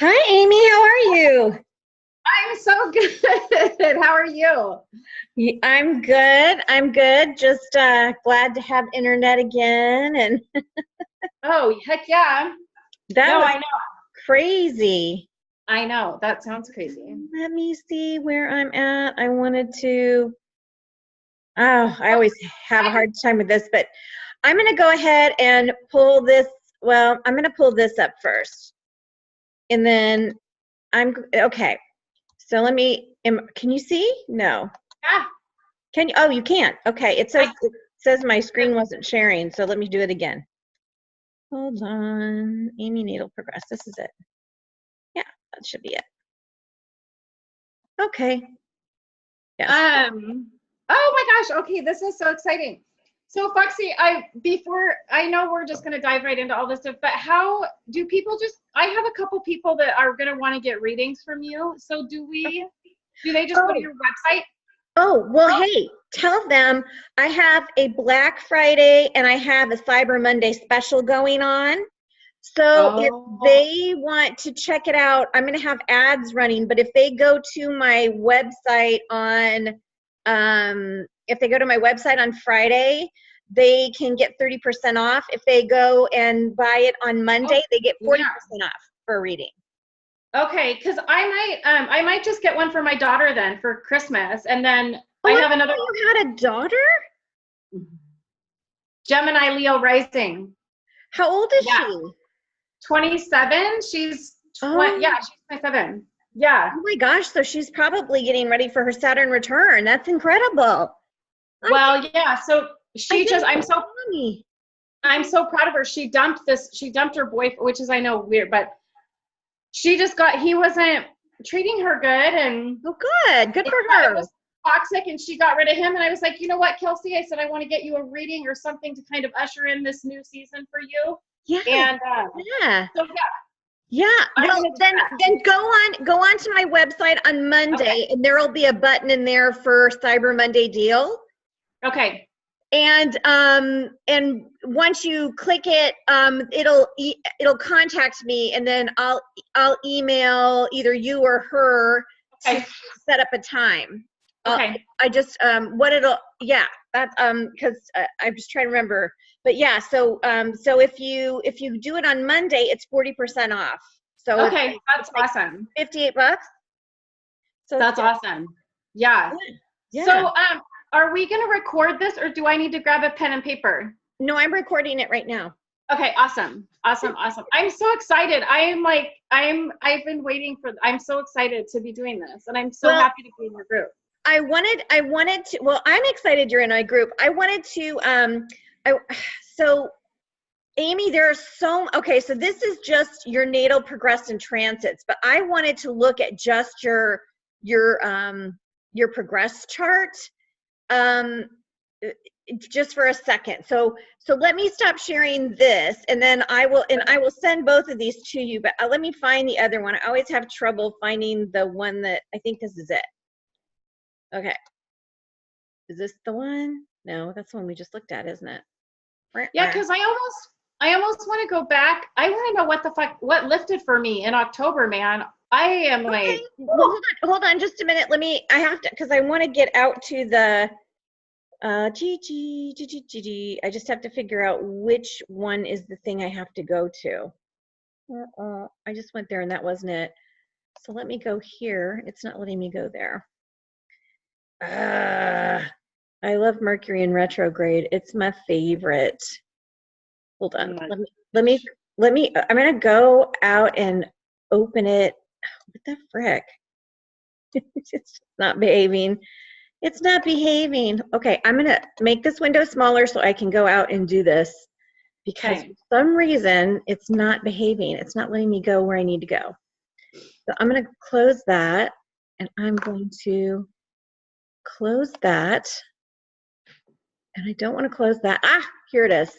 Hi, Amy. How are you? I'm so good. How are you? I'm good. I'm good. Just glad to have internet again. And Oh, heck yeah. that No, was I know. crazy. I know. That sounds crazy. Let me see where I'm at. I wanted to, oh, I always have a hard time with this, but I'm going to go ahead and pull this. Well, I'm going to pull this up first. And then okay. So can you see? No. Yeah. Can you? Oh, you can't. Okay. It says my screen wasn't sharing. So let me do it again. Hold on. Amy Needle Progress. This is it. Yeah, that should be it. Okay. Yes. Oh my gosh. Okay, this is so exciting. So Foxy, I know we're just gonna dive right into all this stuff, but how do people I have a couple people that are gonna want to get readings from you. So do they just go to your website? Oh, well, hey, tell them I have a Black Friday and I have a Cyber Monday special going on. So if Oh, they want to check it out, I'm going to have ads running, but if they go to my website on Friday, they can get 30% off. If they go and buy it on Monday, they get 40% yeah. off for a reading. Okay, because I might just get one for my daughter then for Christmas, and then I Oh, I have didn't another know you had a daughter? Gemini Leo rising. How old is Yeah, she? 27. Yeah, Oh. she's 27. Yeah. Oh my gosh, so she's probably getting ready for her Saturn return. That's incredible. I Well, yeah. So I she just didn't know Mommy. I'm so proud of her. She dumped her boyfriend, which is I know weird, but he wasn't treating her good, and Oh, good. Good for it her. was toxic, and she got rid of him. And I was like, you know what, Kelsey? I said I want to get you a reading or something to kind of usher in this new season for you. Yeah. And Yeah. so yeah, Yeah. I'm Well, gonna do then that. then go on to my website on Monday, and there'll be a button in there for Cyber Monday deal. Okay. And once you click it, it'll contact me, and then I'll email either you or her to Okay. set up a time. Okay. I just that's because I'm just trying to remember, but yeah, so if you do it on Monday, it's 40% off. So Okay. it's That's like awesome. $58. So it's That's good. awesome. Yeah. Yeah. So, are we going to record this, or do I need to grab a pen and paper? No, I'm recording it right now. Okay, awesome. Awesome, awesome. I'm so excited. I've been waiting I'm so excited to be doing this, and I'm so happy to be in your group. I wanted to, well, I'm excited you're in my group. I wanted to, so Amy, okay, so this is just your natal progressed in transits, but I wanted to look at just your progress chart, just for a second. So let me stop sharing this, and then I will send both of these to you, but let me find the other one. I always have trouble finding the one that, I think this is it. Okay. Is this the one? No, that's the one we just looked at, isn't it? Yeah, because I almost want to go back. I want to know what lifted for me in October, man. I am okay. like, Well, hold on just a minute. I have to, because I want to get out to the I just have to figure out which one is the thing I have to go to. I just went there and that wasn't it. So let me go here. It's not letting me go there. I love Mercury in retrograde. It's my favorite. Hold on. Let me, I'm going to go out and open it. What the frick? It's not behaving. It's not behaving. Okay, I'm going to make this window smaller so I can go out and do this, because for some reason it's not behaving. It's not letting me go where I need to go. So I'm going to close that, and I'm going to close that. And I don't want to close that. Here it is.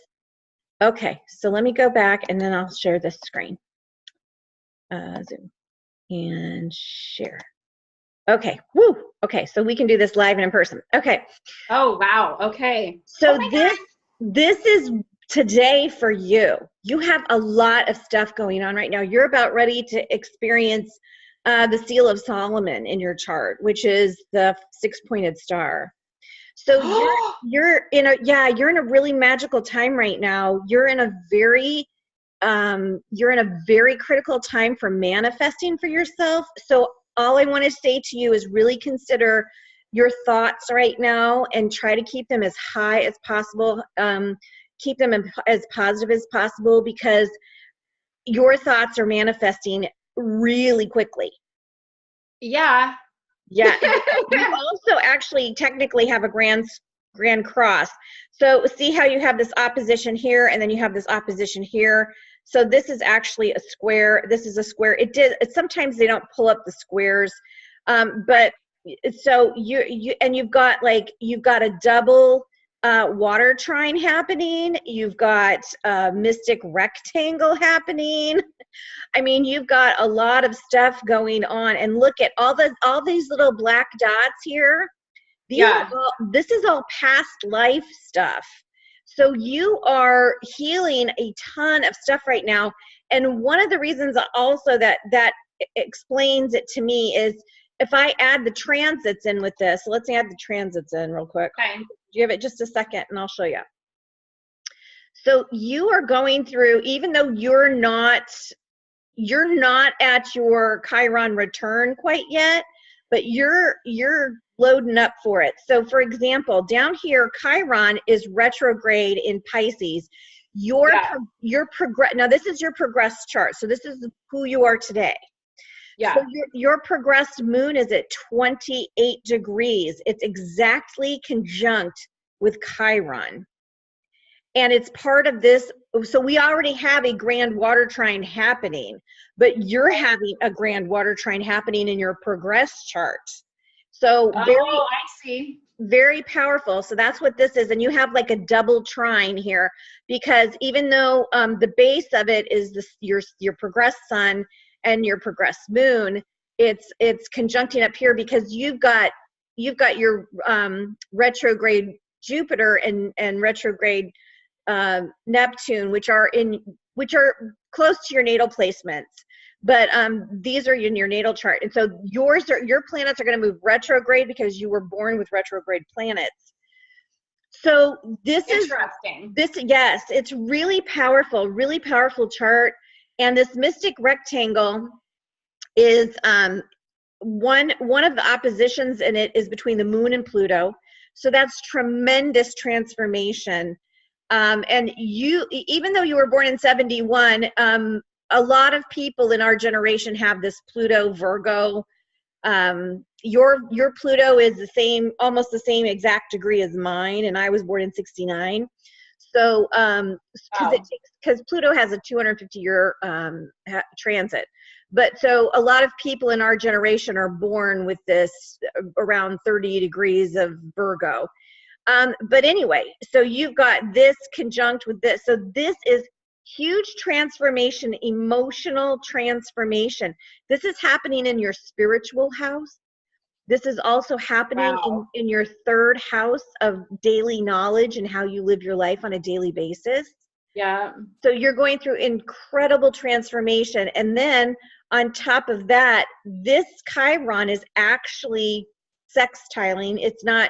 Okay, so let me go back and then I'll share this screen. Zoom and share. Okay, woo. Okay, so we can do this live and in person. Okay. oh wow. Okay. So this is today for you. You have a lot of stuff going on right now. You're about ready to experience the Seal of Solomon in your chart, which is the 6-pointed star. So you're in a really magical time right now. You're in a very critical time for manifesting for yourself. So all I want to say to you is really consider your thoughts right now and try to keep them as high as possible. Keep them as positive as possible, because your thoughts are manifesting really quickly. Yeah. Yeah. You also actually technically have a grand cross. So see how you have this opposition here, and then you have this opposition here. So this is actually a square. This is a square. Sometimes they don't pull up the squares, but so you've got a double water trine happening. You've got a mystic rectangle happening. I mean, you've got a lot of stuff going on, and look at all these little black dots here. This is all past life stuff. So you are healing a ton of stuff right now. And one of the reasons also that explains it to me is if I add the transits in with this. Let's add the transits in real quick. Okay. Give it just a second and I'll show you. So you are going through, even though you're not at your Chiron return quite yet, but you're loading up for it. So for example, down here, Chiron is retrograde in Pisces. Now this is your progressed chart. So this is who you are today. Yeah. So your progressed moon is at 28 degrees. It's exactly conjunct with Chiron. And it's part of this. So we already have a grand water trine happening, but you're having a grand water trine happening in your progress chart. So I see. Very powerful. So that's what this is. And you have like a double trine here, because even though the base of it is your progressed sun and your progressed moon, it's conjuncting up here because you've got your retrograde Jupiter and retrograde Neptune, which are close to your natal placements, but these are in your natal chart. And so your planets are going to move retrograde because you were born with retrograde planets. So this interesting. Yes, it's really powerful chart. And this mystic rectangle is one of the oppositions in it is between the moon and Pluto. So that's tremendous transformation. And even though you were born in 71, a lot of people in our generation have this Pluto Virgo. Your Pluto is almost the same exact degree as mine, and I was born in 69. So, because Pluto has a 250-year transit. But so a lot of people in our generation are born with this around 30 degrees of Virgo. But anyway, so you've got this conjunct with this. So this is huge transformation, emotional transformation. This is happening in your spiritual house. This is also happening in your third house of daily knowledge and how you live your life on a daily basis. Yeah. So you're going through incredible transformation. And then on top of that, this Chiron is actually sextiling. It's not,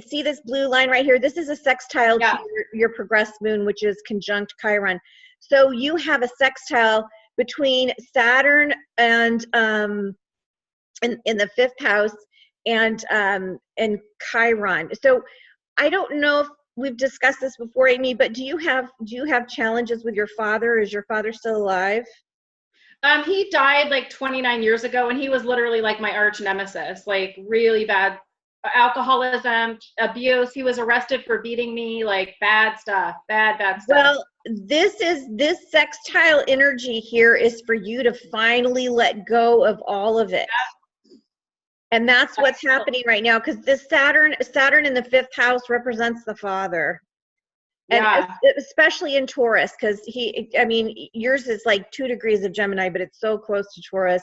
see this blue line right here? This is a sextile to your progressed moon, which is conjunct Chiron. So you have a sextile between Saturn and in the fifth house and Chiron. So I don't know if we've discussed this before, Amy, but do you have challenges with your father? Is your father still alive? He died like 29 years ago, and he was literally like my arch nemesis, like really bad alcoholism, abuse. He was arrested for beating me, like bad stuff. Well, this sextile energy here is for you to finally let go of all of it. Yeah. And that's what's happening right now, because this Saturn in the fifth house represents the father. And especially in Taurus, because yours is like 2 degrees of Gemini, but it's so close to Taurus.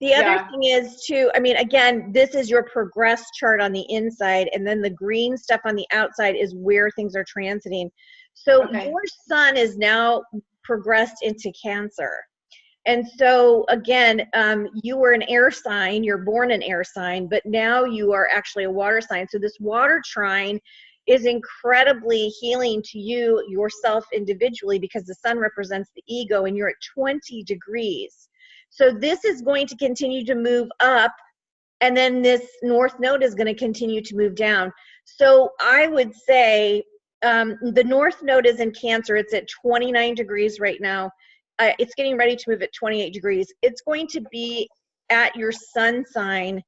The other Yeah. thing is too, I mean, again, this is your progress chart on the inside, and then the green stuff on the outside is where things are transiting. So Okay. your sun is now progressed into Cancer. And so again, you were an air sign, you're born an air sign, but now you are actually a water sign. So this water trine is incredibly healing to you, yourself individually, because the sun represents the ego and you're at 20 degrees. So this is going to continue to move up, and then this north node is going to continue to move down. So I would say the north node is in Cancer. It's at 29 degrees right now. It's getting ready to move at 28 degrees. It's going to be at your sun sign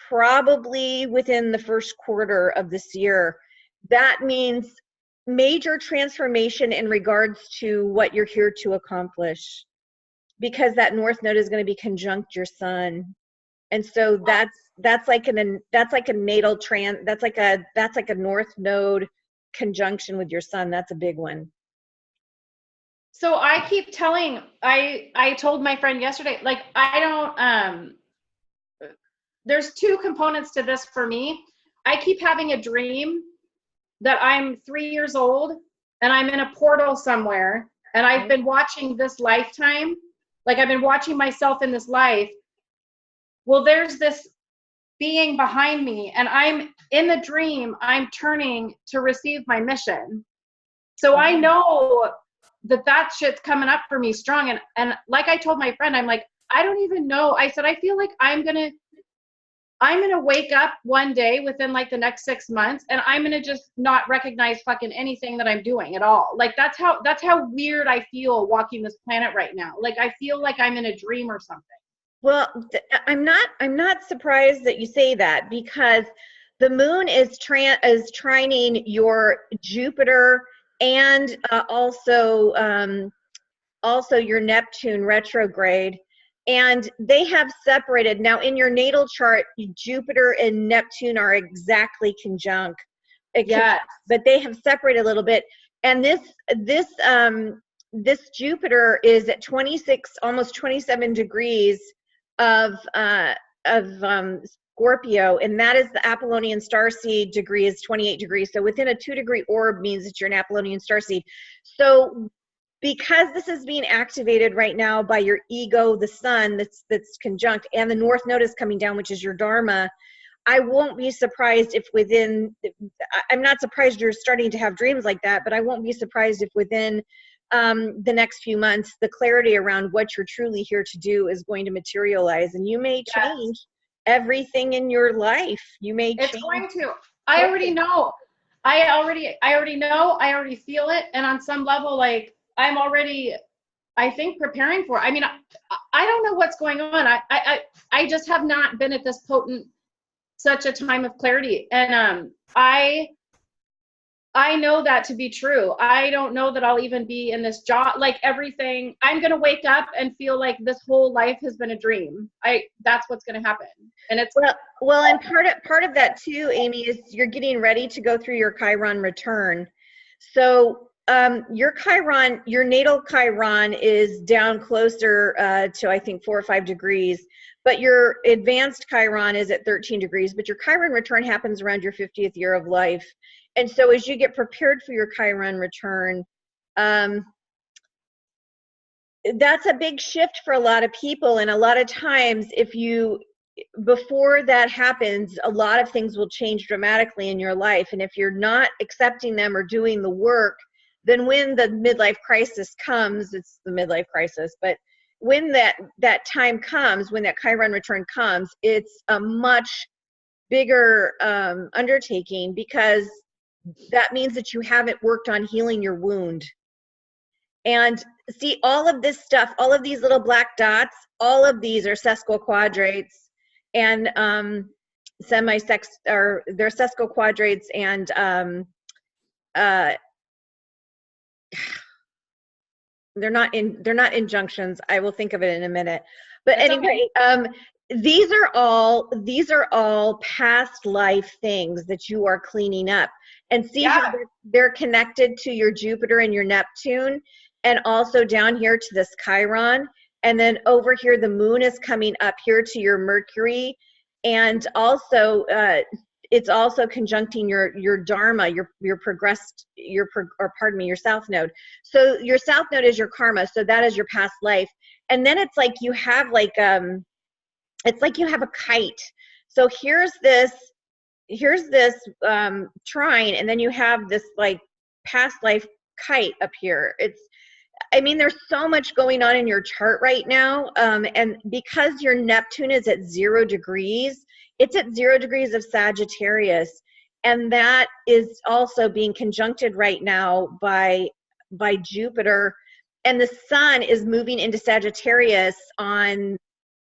probably within the first quarter of this year. That means major transformation in regards to what you're here to accomplish, because that north node is going to be conjunct your sun. And so that's like a natal that's like a north node conjunction with your sun. That's a big one. So I keep telling, I told my friend yesterday, like, I don't, there's two components to this for me. I keep having a dream that I'm 3 years old and I'm in a portal somewhere, and I've been watching this lifetime. Like, I've been watching myself in this life. Well, there's this being behind me, and I'm in the dream, I'm turning to receive my mission. So I know that shit's coming up for me strong. And like I told my friend, I'm like, I don't even know. I said, I feel like I'm gonna wake up one day within like the next 6 months, and I'm gonna just not recognize fucking anything that I'm doing at all. Like, that's how weird I feel walking this planet right now. Like, I feel like I'm in a dream or something. Well, I'm not surprised that you say that, because the moon is trining your Jupiter and also your Neptune retrograde, and they have separated. Now in your natal chart, Jupiter and Neptune are exactly conjunct. Yeah. But they have separated a little bit, and this Jupiter is at 26, almost 27 degrees of Scorpio, and that is the Apollonian starseed degree is 28 degrees. So within a 2-degree orb means that you're an Apollonian starseed. So because this is being activated right now by your ego, the sun that's conjunct, and the north node is coming down, which is your dharma, I won't be surprised if I'm not surprised you're starting to have dreams like that, but I won't be surprised if within the next few months, the clarity around what you're truly here to do is going to materialize, and you may change everything in your life. You may change. It's going to. I already know. I already know. I already feel it. And on some level, like, I'm already, I think, preparing for it. I mean, I don't know what's going on. I just have not been at this potent, such a time of clarity. And I know that to be true. I don't know that I'll even be in this job. Like, everything, I'm going to wake up and feel like this whole life has been a dream. That's what's going to happen. And it's well, and part of that too, Amy, is you're getting ready to go through your Chiron return. So your natal Chiron is down closer to, I think, 4 or 5 degrees, but your advanced Chiron is at 13 degrees, but your Chiron return happens around your 50th year of life. And so as you get prepared for your Chiron return, that's a big shift for a lot of people. And a lot of times, before that happens, a lot of things will change dramatically in your life. And if you're not accepting them or doing the work, then when the midlife crisis comes, it's the midlife crisis, but when that time comes, when that Chiron return comes, it's a much bigger undertaking, because that means that you haven't worked on healing your wound. And see, all of this stuff, all of these little black dots, all of these are sesquiquadrates and they're sesquiquadrates and they're not injunctions. I will think of it in a minute. But that's anyway, okay. These are all past life things that you are cleaning up. And see how they're connected to your Jupiter and your Neptune, and also down here to this Chiron. And then over here, the moon is coming up here to your Mercury. And also, it's also conjuncting your Dharma, your South Node. So your South Node is your karma. So that is your past life. And then it's like you have like, it's like you have a kite. So here's this trine, and then you have this like past life kite up here. I mean, there's so much going on in your chart right now. And because your Neptune is at 0 degrees, it's at 0 degrees of Sagittarius. And that is also being conjuncted right now by Jupiter. And the sun is moving into Sagittarius on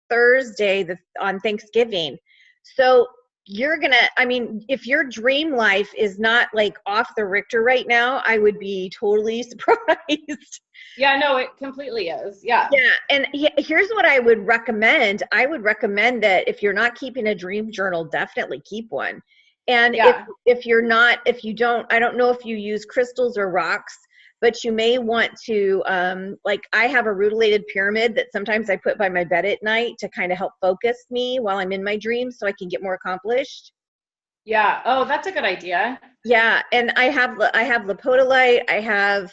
Thursday, on Thanksgiving. So I mean, if your dream life is not like off the Richter right now, I would be totally surprised. Yeah, no, it completely is. Yeah. Yeah. And here's what I would recommend. I would recommend that if you're not keeping a dream journal, definitely keep one. And if you don't, I don't know if you use crystals or rocks, but you may want to, like I have a rutilated pyramid that sometimes I put by my bed at night to kind of help focus me while I'm in my dreams so I can get more accomplished. Yeah. Oh, that's a good idea. Yeah. And I have lepodolite. I have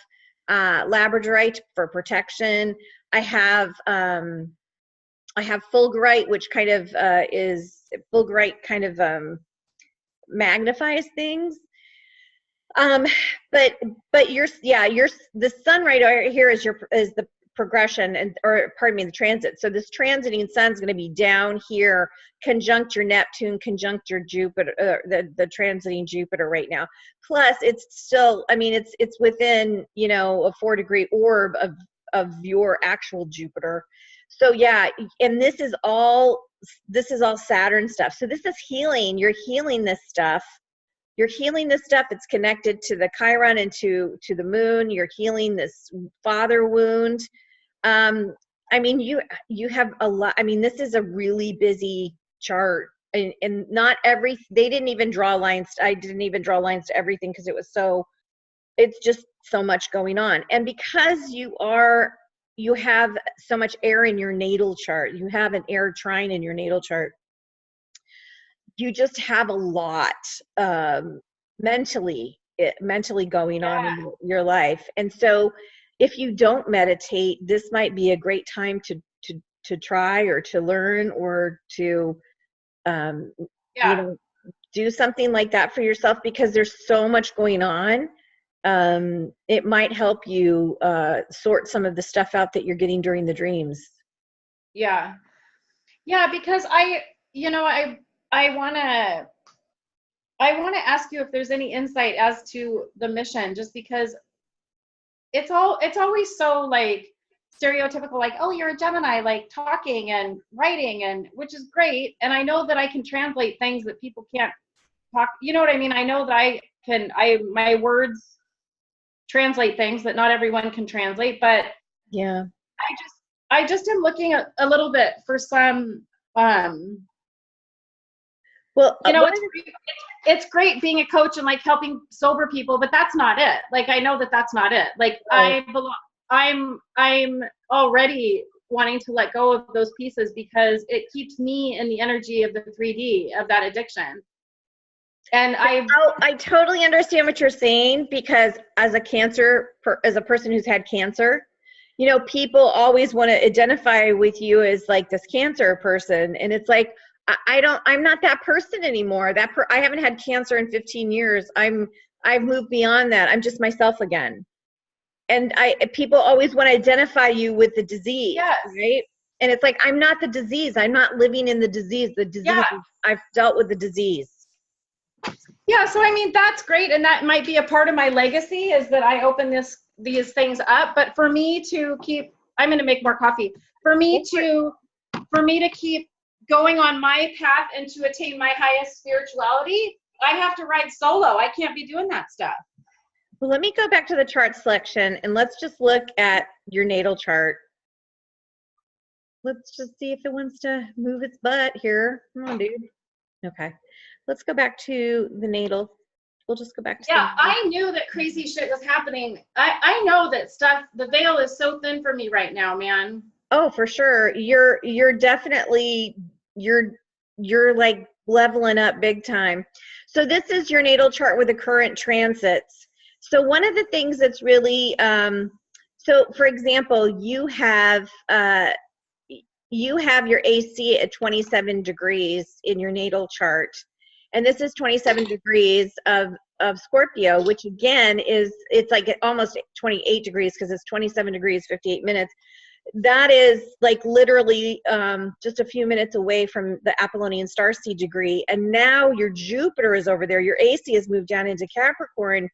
labradorite for protection. I have fulgurite, which kind of magnifies things. But the sun right here is the progression the transit. So this transiting sun's going to be down here, conjunct your Neptune, conjunct your Jupiter, the transiting Jupiter right now. Plus it's still, I mean, it's within, a 4-degree orb of your actual Jupiter. So yeah, and this is all Saturn stuff. So this is healing. You're healing this stuff. It's connected to the Chiron and to the moon. You're healing this father wound. I mean, you have a lot. I mean, this is a really busy chart, and they didn't even draw lines. I didn't even draw lines to everything because it's just so much going on. And because you have so much air in your natal chart, you have an air trine in your natal chart. You just have a lot mentally going on in your life. And so if you don't meditate, this might be a great time to try or to learn or to do something like that for yourself, because there's so much going on. It might help you sort some of the stuff out that you're getting during the dreams. Yeah, because I want to ask you if there's any insight as to the mission, just because it's always so like stereotypical, like, oh, you're a Gemini, like talking and writing, and which is great. And I know that I can translate things that people can't talk. You know what I mean? I know that my words translate things that not everyone can translate, but yeah, I just am looking at a little bit for some, well, it's great being a coach and like helping sober people, but that's not it. Like, I know that that's not it. Like, I'm already wanting to let go of those pieces because it keeps me in the energy of the 3D of that addiction. And I totally understand what you're saying, because as a person who's had cancer, people always want to identify with you as like this cancer person. And it's like, I'm not that person anymore. I haven't had cancer in 15 years. I've moved beyond that. I'm just myself again. And people always want to identify you with the disease, yes. Right? And it's like, I'm not the disease. I'm not living in the disease. The disease, yeah. I've dealt with the disease. Yeah, so I mean, that's great. And that might be a part of my legacy, is that I open these things up. But for me to keep, I'm going to make more coffee. For me to keep going on my path and to attain my highest spirituality, I have to ride solo. I can't be doing that stuff. Well, let me go back to the chart selection and let's just look at your natal chart. Let's just see if it wants to move its butt here. Come on, dude. Okay. Let's go back to the natal. We'll just go back to I knew that crazy shit was happening. I know that stuff, the veil is so thin for me right now, man. Oh, for sure. You're definitely you're like leveling up big time. So this is your natal chart with the current transits. So one of the things that's really so for example, you have your AC at 27 degrees in your natal chart. And this is 27 degrees of Scorpio, which again it's like almost 28 degrees because it's 27 degrees, 58 minutes. That is like literally just a few minutes away from the Apollonian starseed degree. And now your Jupiter is over there. Your AC has moved down into Capricorn,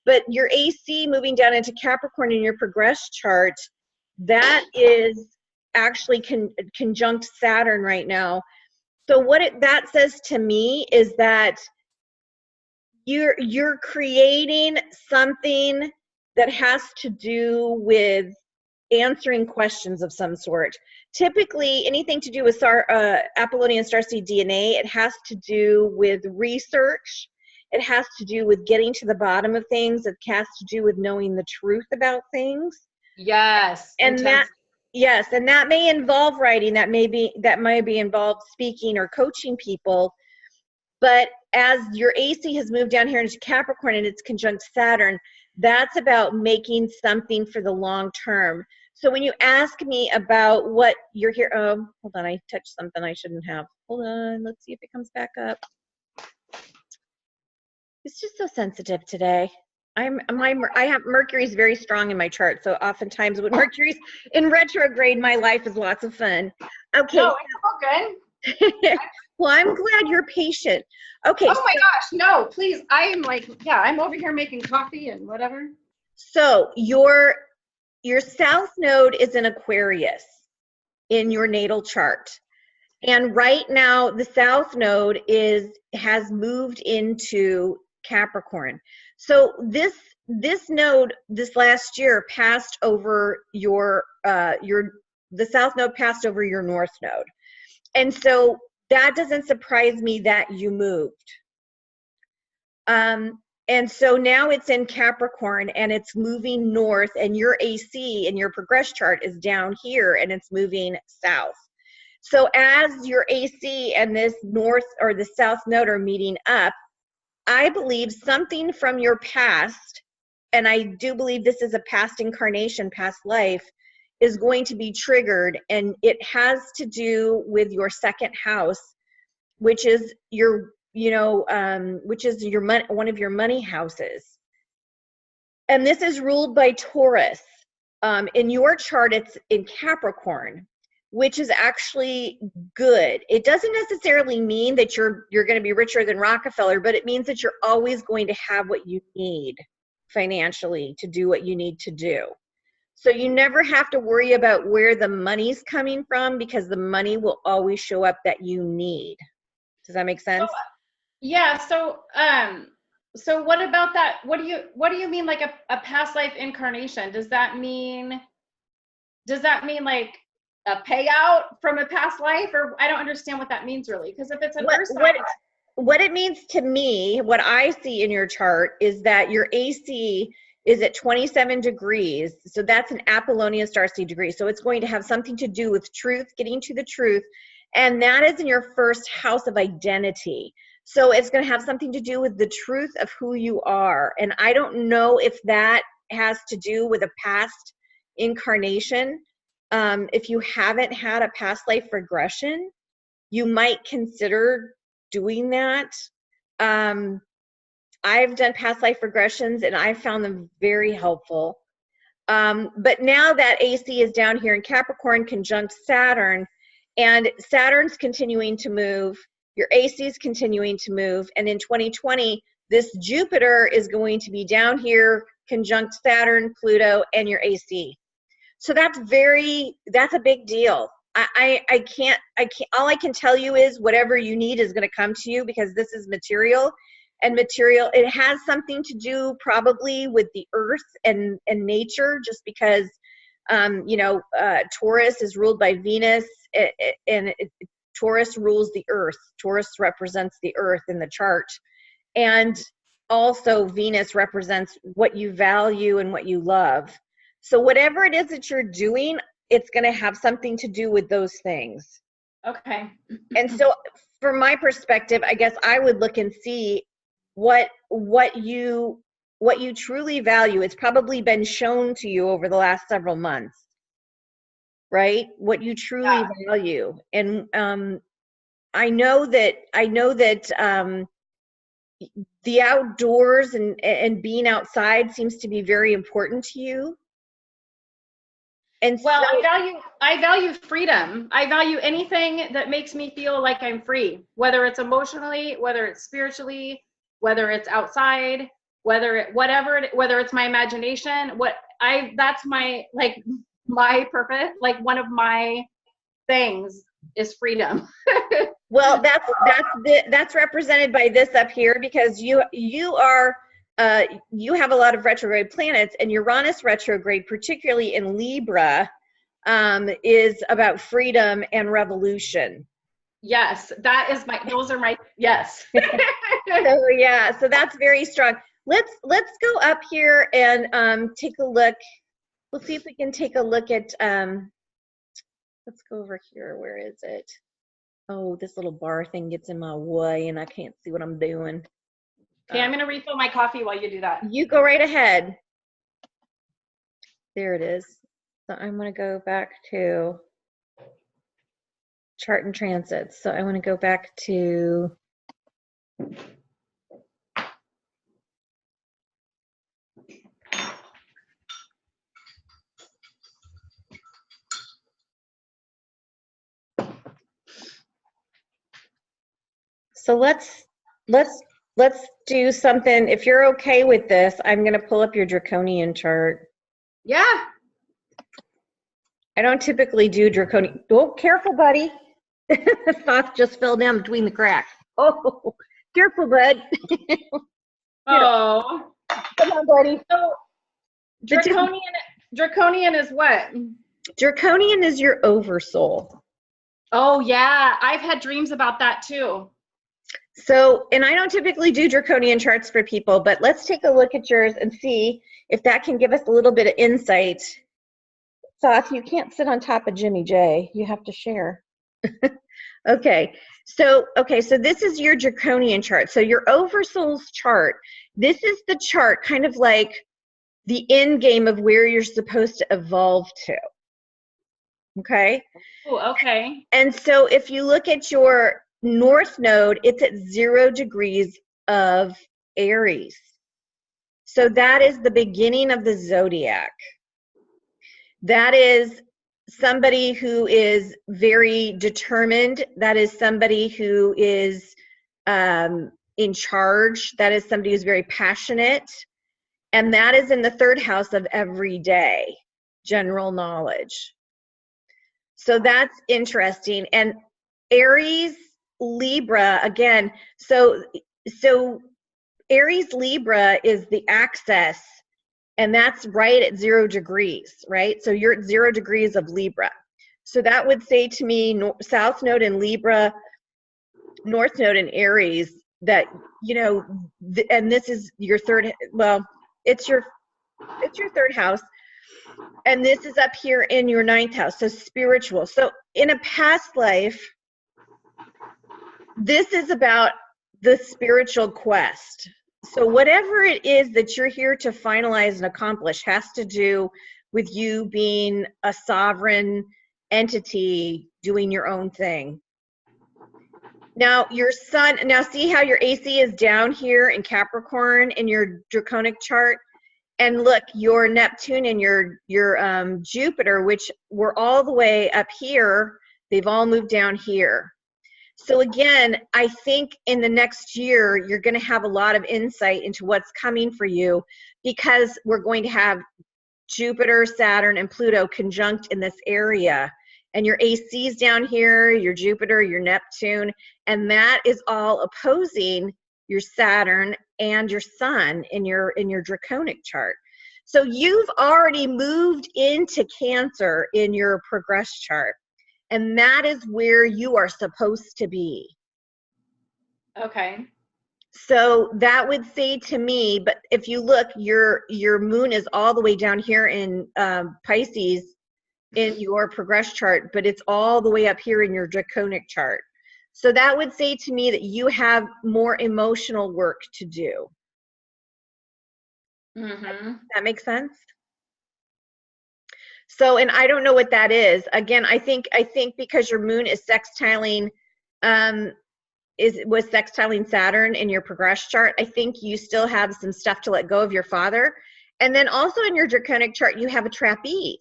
but your AC moving down into Capricorn in your progress chart, that is actually conjunct Saturn right now. So what that says to me is that you're creating something that has to do with answering questions of some sort. Typically, anything to do with Apollonian starseed DNA, it has to do with research. It has to do with getting to the bottom of things. It has to do with knowing the truth about things. Yes. And that, yes, and that may involve writing. That may be involved speaking or coaching people. But as your AC has moved down here into Capricorn and it's conjunct Saturn, that's about making something for the long term. So when you ask me about what you're here, oh, hold on, I touched something I shouldn't have. Hold on, let's see if it comes back up. It's just so sensitive today. I have Mercury's very strong in my chart, so oftentimes when Mercury's in retrograde, my life is lots of fun. Okay. No, it's all good. Well, I'm glad you're patient. Okay. Oh my gosh, no, please. I am like, yeah, I'm over here making coffee and whatever. So your South Node is in Aquarius in your natal chart. And right now the South Node has moved into Capricorn. So this node this last year passed over the South Node passed over your North Node. And so that doesn't surprise me that you moved. And so now it's in Capricorn and it's moving north, and your AC in your progress chart is down here and it's moving south. So as your AC and this north or the South Node are meeting up, I believe something from your past, and I do believe this is a past incarnation, past life, is going to be triggered, and it has to do with your second house, which is your one of your money houses. And this is ruled by Taurus. In your chart, it's in Capricorn, which is actually good. It doesn't necessarily mean that you're going to be richer than Rockefeller, but it means that you're always going to have what you need financially to do what you need to do. So you never have to worry about where the money's coming from, because the money will always show up that you need. Does that make sense? Yeah. So what about that? What do you mean like a past life incarnation? Does that mean like a payout from a past life, or I don't understand what that means really? Because if it's an Earth sign, what it means to me, what I see in your chart is that your AC is at 27 degrees. So that's an Apollonian starseed degree. So it's going to have something to do with truth, getting to the truth. And that is in your first house of identity. So it's going to have something to do with the truth of who you are. And I don't know if that has to do with a past incarnation. If you haven't had a past life regression, you might consider doing that. I've done past life regressions and I found them very helpful. But now that AC is down here in Capricorn conjunct Saturn, and Saturn's continuing to move, your AC is continuing to move, and in 2020, this Jupiter is going to be down here conjunct Saturn, Pluto, and your AC. So that's a big deal. I can't, all I can tell you is whatever you need is going to come to you, because this is material, and material, it has something to do probably with the earth and nature, just because, Taurus is ruled by Venus, and Taurus rules the earth. Taurus represents the earth in the chart. And also Venus represents what you value and what you love. So whatever it is that you're doing, it's going to have something to do with those things. Okay. And so from my perspective, I guess I would look and see what you truly value. It's probably been shown to you over the last several months, right? What you truly value. And I know that the outdoors and being outside seems to be very important to you. And well, so, I value freedom. I value anything that makes me feel like I'm free, whether it's emotionally, whether it's spiritually, whether it's outside, whether it's my imagination. That's my purpose. Like one of my things is freedom. well, that's represented by this up here, because you have a lot of retrograde planets, and Uranus retrograde, particularly in Libra, is about freedom and revolution. Yes, those are my, yes. So yeah, so that's very strong. Let's go up here and take a look. Let's see if we can take a look at, let's go over here. Where is it? Oh, this little bar thing gets in my way and I can't see what I'm doing. Okay, I'm going to refill my coffee while you do that. You go right ahead. There it is. So I'm going to go back to chart and transits. So I want to go back to so let's do something. If you're okay with this, I'm going to pull up your draconian chart. Yeah. I don't typically do draconian. Oh, careful, buddy. Thoth just fell down between the cracks. Oh, careful, bud. Oh. Come on, buddy. So draconian is what? Draconian is your oversoul. Oh yeah, I've had dreams about that too. So, and I don't typically do draconian charts for people, but let's take a look at yours and see if that can give us a little bit of insight. Thoth, you can't sit on top of Jimmy J. You have to share. Okay, so this is your draconian chart. So your oversoul's chart, this is the chart, kind of like the end game of where you're supposed to evolve to. Okay? Oh, okay. And so if you look at your North Node, it's at 0 degrees of Aries. So that is the beginning of the zodiac. That is somebody who is very determined. That is somebody who is in charge. That is somebody who's very passionate. And that is in the 3rd house of everyday general knowledge. So that's interesting. And Aries, Libra, again, so Aries, Libra is the axis, and that's right at 0 degrees, right? So you're at 0 degrees of Libra. So that would say to me, South Node in Libra, North Node in Aries, that, you know, and this is your it's your 3rd house. And this is up here in your 9th house, so spiritual. So in a past life, this is about the spiritual quest. So whatever it is that you're here to finalize and accomplish has to do with you being a sovereign entity doing your own thing. Now your sun, now see how your AC is down here in Capricorn in your draconic chart? And look, your Neptune and your Jupiter, which were all the way up here, they've all moved down here. So again, I think in the next year, you're going to have a lot of insight into what's coming for you, because we're going to have Jupiter, Saturn, and Pluto conjunct in this area. And your AC's down here, your Jupiter, your Neptune, and that is all opposing your Saturn and your Sun in your draconic chart. So you've already moved into Cancer in your progress chart, and that is where you are supposed to be. Okay. So that would say to me, but if you look, your moon is all the way down here in Pisces, in your progress chart, but it's all the way up here in your draconic chart. So that would say to me that you have more emotional work to do. That makes sense? So, and I don't know what that is. Again, I think because your moon is sextiling, was sextiling Saturn in your progress chart, I think you still have some stuff to let go of your father. And then also in your draconic chart, you have a trapeze.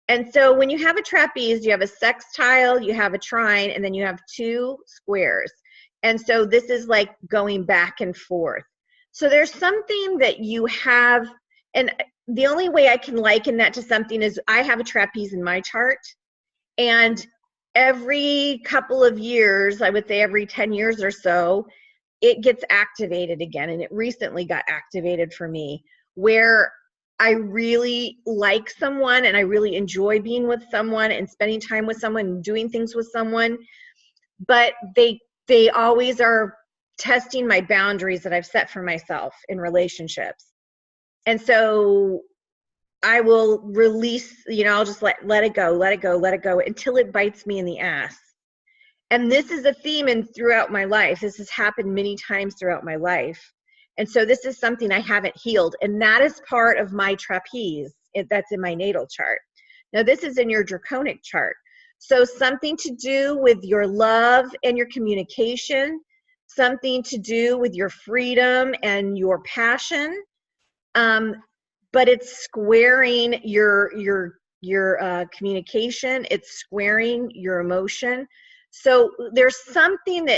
And so when you have a trapeze, you have a sextile, you have a trine, and then you have 2 squares. And so this is like going back and forth. So there's something that you have, and the only way I can liken that to something is I have a trapeze in my chart, and every couple of years, I would say every 10 years or so, it gets activated again. And it recently got activated for me, where I really like someone and I really enjoy being with someone and spending time with someone and doing things with someone, but they always are testing my boundaries that I've set for myself in relationships. And so I will release, I'll just let it go until it bites me in the ass. And this is a theme throughout my life. This has happened many times throughout my life. And so this is something I haven't healed. And that is part of my trapeze that's in my natal chart. Now this is in your draconic chart. So something to do with your love and your communication, something to do with your freedom and your passion. But it's squaring your communication. It's squaring your emotion. So there's something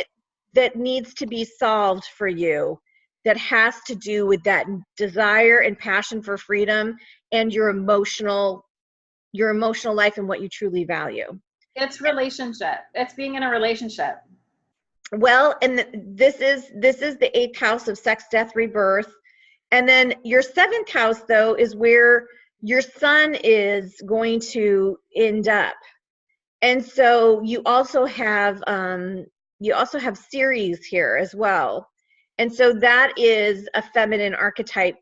that needs to be solved for you that has to do with that desire and passion for freedom and your emotional life and what you truly value. It's relationship. It's being in a relationship. Well, and this is the 8th house of sex, death, rebirth. And then your 7th house, though, is where your sun is going to end up. And so you also have Ceres here as well. And so that is a feminine archetype.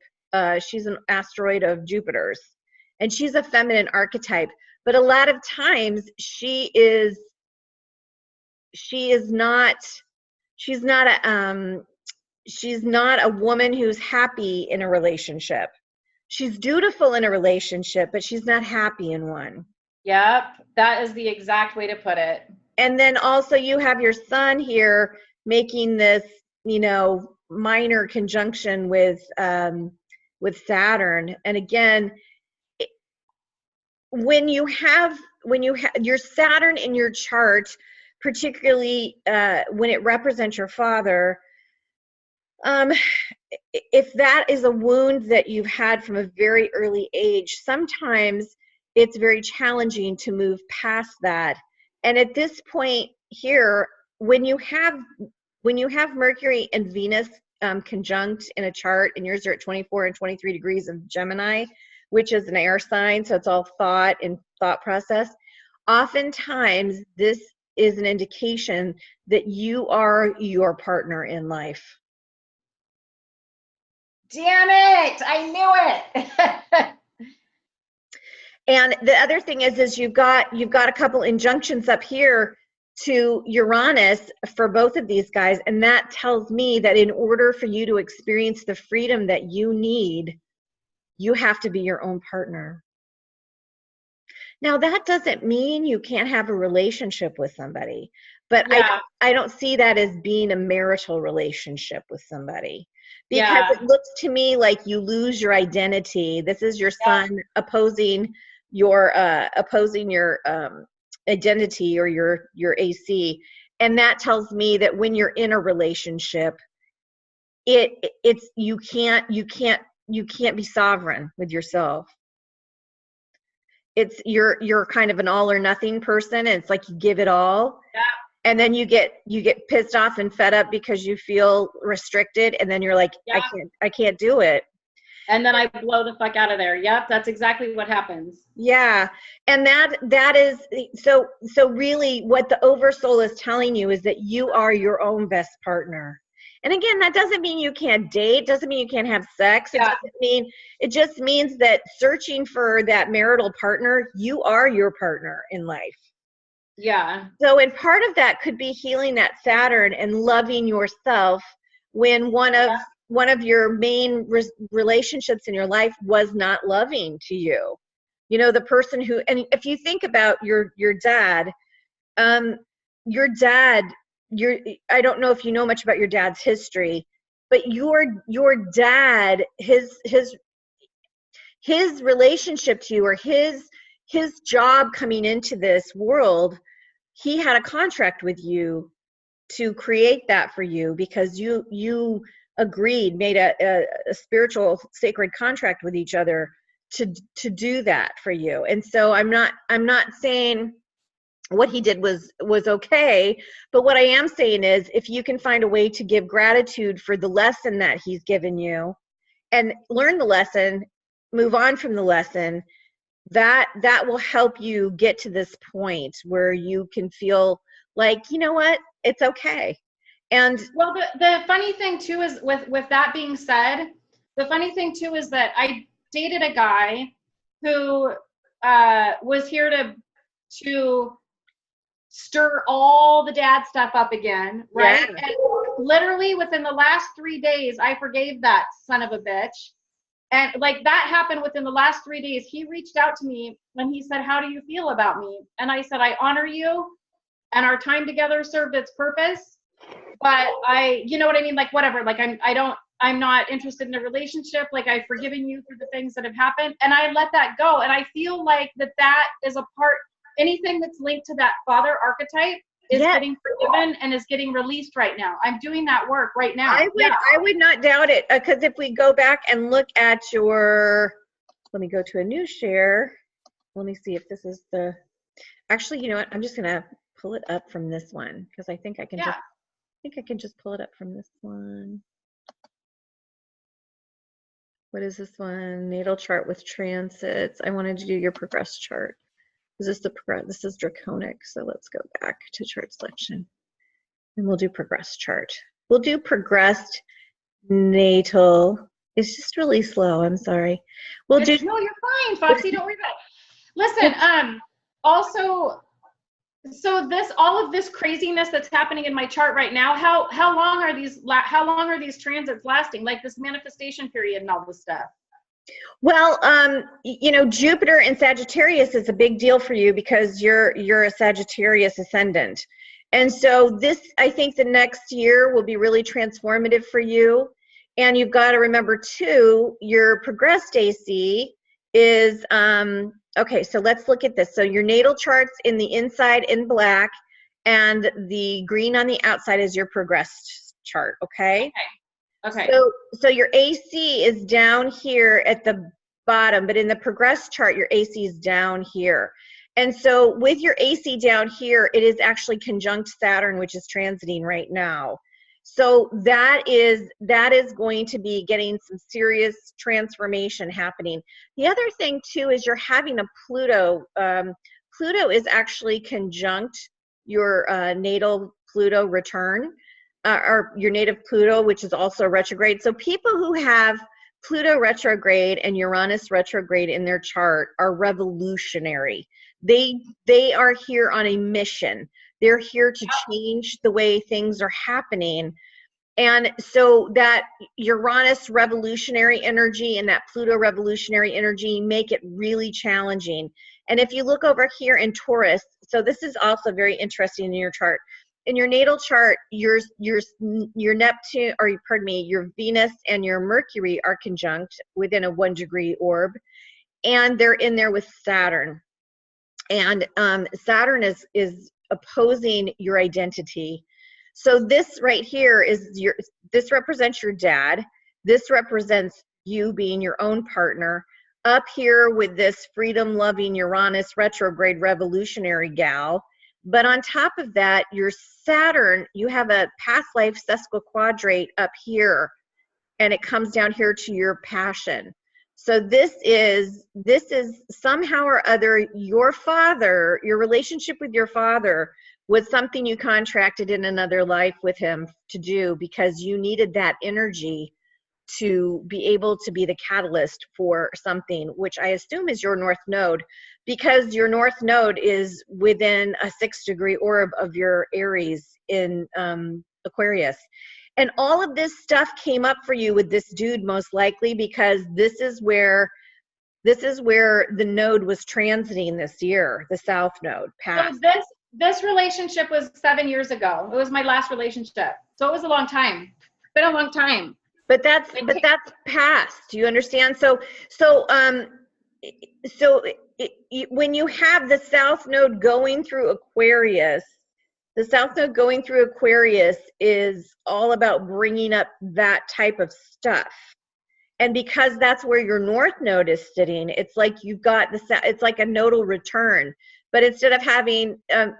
She's an asteroid of Jupiter's, and she's a feminine archetype. But a lot of times she's not a woman who's happy in a relationship. She's dutiful in a relationship, but she's not happy in one. Yep, that is the exact way to put it. And then also you have your sun here making this, minor conjunction with Saturn. And again, when you have your Saturn in your chart, particularly when it represents your father, if that is a wound that you've had from a very early age, sometimes it's very challenging to move past that. And at this point here, when you have Mercury and Venus conjunct in a chart, and yours are at 24 and 23 degrees of Gemini, which is an air sign, so it's all thought and thought process. Oftentimes, this is an indication that you are your partner in life. Damn it! I knew it. And the other thing is you've got a couple injunctions up here to Uranus for both of these guys, and that tells me that in order for you to experience the freedom that you need, you have to be your own partner. Now, that doesn't mean you can't have a relationship with somebody, but yeah. I don't see that as being a marital relationship with somebody, because it looks to me like you lose your identity. This is your sun opposing your identity or your AC, and that tells me that when you're in a relationship, it's you can't be sovereign with yourself. It's you're kind of an all or nothing person, and it's like you give it all, and then you get pissed off and fed up because you feel restricted, and then you're like, I can't do it. And then I blow the fuck out of there. Yep, that's exactly what happens. Yeah, and that is so really what the oversoul is telling you is that you are your own best partner. And again, that doesn't mean you can't date, doesn't mean you can't have sex. Yeah. It just means that searching for that marital partner, you are your partner in life. Yeah. So, and part of that could be healing that Saturn and loving yourself when one of your main relationships in your life was not loving to you. You know, the person who, and if you think about your dad, your dad, I don't know if you know much about your dad's history, but your dad, his relationship to you, or his job coming into this world, he had a contract with you to create that for you, because you agreed, made a spiritual sacred contract with each other to do that for you. And so I'm not saying what he did was okay, but what I am saying is, if you can find a way to give gratitude for the lesson that he's given you and learn the lesson, move on from the lesson, that will help you get to this point where you can feel like, you know what, it's okay. And well, the funny thing too is, with that being said, the funny thing too is that I dated a guy who was here to stir all the dad stuff up again, right? Yeah. And literally within the last 3 days, I forgave that son of a bitch. And like, that happened within the last 3 days. He reached out to me and he said, "How do you feel about me?" And I said, "I honor you, and our time together served its purpose. But you know what I mean? Like, whatever, like, I'm not interested in a relationship. Like, I've forgiven you for the things that have happened." And I let that go. And I feel like that is a part, anything that's linked to that father archetype is getting forgiven and is getting released right now. I'm doing that work right now. I would not doubt it, because if we go back and look at let me go to a new share. Let me see if this is actually, you know what? I'm just going to pull it up from this one, because I think I can just pull it up from this one. What is this one? Natal chart with transits. I wanted to do your progress chart. This is draconic, so let's go back to chart selection. And we'll do progress chart. We'll do progressed natal. It's just really slow, I'm sorry. No, you're fine, Foxy, don't worry about it. Listen, also, so all of this craziness that's happening in my chart right now, how long are these transits lasting? Like, this manifestation period and all this stuff. Well, you know, Jupiter in Sagittarius is a big deal for you, because you're a Sagittarius ascendant. And so I think the next year will be really transformative for you. And you've got to remember too, your progressed AC is, okay, so let's look at this. So your natal chart's in the inside in black, and the green on the outside is your progressed chart, okay? Okay. So your AC is down here at the bottom, but in the progress chart, your AC is down here. And so with your AC down here, it is actually conjunct Saturn, which is transiting right now. So that is going to be getting some serious transformation happening. The other thing too is you're having a Pluto. Pluto is actually conjunct your natal Pluto return. Or your native Pluto, which is also retrograde. So people who have Pluto retrograde and Uranus retrograde in their chart are revolutionary. They are here on a mission. They're here to change the way things are happening. And so that Uranus revolutionary energy and that Pluto revolutionary energy make it really challenging. And if you look over here in Taurus, so this is also very interesting in your chart. In your natal chart, your Neptune, or pardon me, your Venus and your Mercury are conjunct within a 1 degree orb, and they're in there with Saturn. And Saturn is opposing your identity. So this right here this represents your dad. This represents you being your own partner. Up here with this freedom-loving Uranus retrograde revolutionary gal. But on top of that, your Saturn, you have a past life sesquiquadrate up here, and it comes down here to your passion. So this is somehow or other your relationship with your father was something you contracted in another life with him to do because you needed that energy to be able to be the catalyst for something, which I assume is your North Node, because your North Node is within a 6-degree orb of your Aries in Aquarius. And all of this stuff came up for you with this dude most likely because this is where the node was transiting this year, the South Node past. So this relationship was 7 years ago. It was my last relationship. So it was a long time. It's been a long time. But that's past. Do you understand? When you have the South Node going through Aquarius, the South Node going through Aquarius is all about bringing up that type of stuff. And because that's where your North Node is sitting, it's like you've got it's like a nodal return. But instead of having, do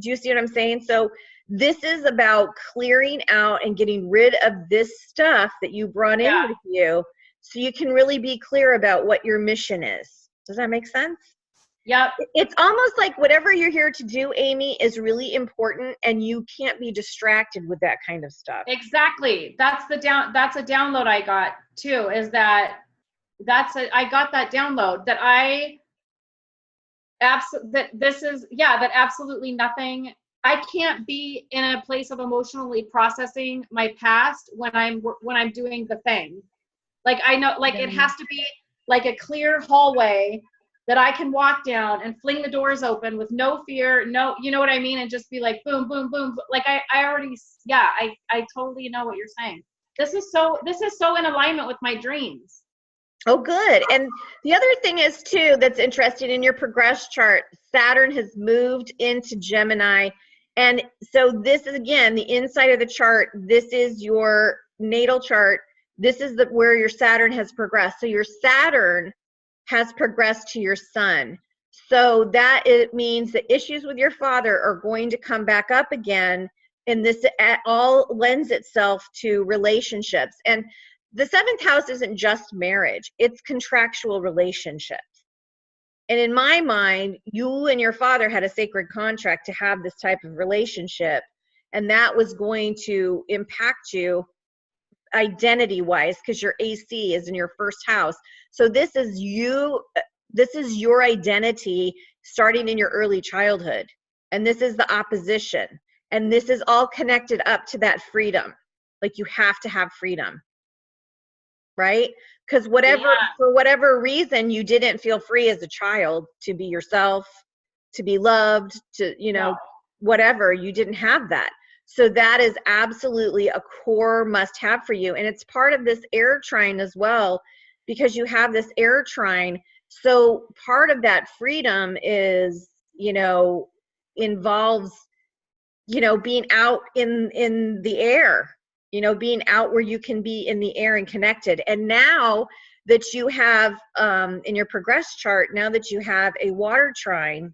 you see what I'm saying? So this is about clearing out and getting rid of this stuff that you brought in with you so you can really be clear about what your mission is. Does that make sense? Yeah. It's almost like whatever you're here to do, Amy, is really important and you can't be distracted with that kind of stuff. Exactly. That's a download I got too, is that I got that download that that absolutely nothing. I can't be in a place of emotionally processing my past when I'm doing the thing. Like I know, like it has to be like a clear hallway that I can walk down and fling the doors open with no fear, no, you know what I mean? And just be like, boom, boom, boom. Like I totally know what you're saying. This is so in alignment with my dreams. Oh, good. And the other thing is too, that's interesting in your progress chart, Saturn has moved into Gemini. And so this is, again, the inside of the chart. This is your natal chart. This is where your Saturn has progressed. So your Saturn has progressed to your Sun. So that it means the issues with your father are going to come back up again. And this all lends itself to relationships. And the 7th house isn't just marriage, it's contractual relationships. And in my mind, you and your father had a sacred contract to have this type of relationship. And that was going to impact you identity-wise because your AC is in your 1st house. So this is your identity starting in your early childhood. And this is the opposition. And this is all connected up to that freedom. Like you have to have freedom. Right? Because for whatever reason, you didn't feel free as a child to be yourself, to be loved, to, whatever, you didn't have that. So that is absolutely a core must have for you. And it's part of this air trine as well, because you have this air trine. So part of that freedom is, involves, being out in the air. Being out where you can be in the air and connected. And now that you have, in your progress chart, now that you have a water trine,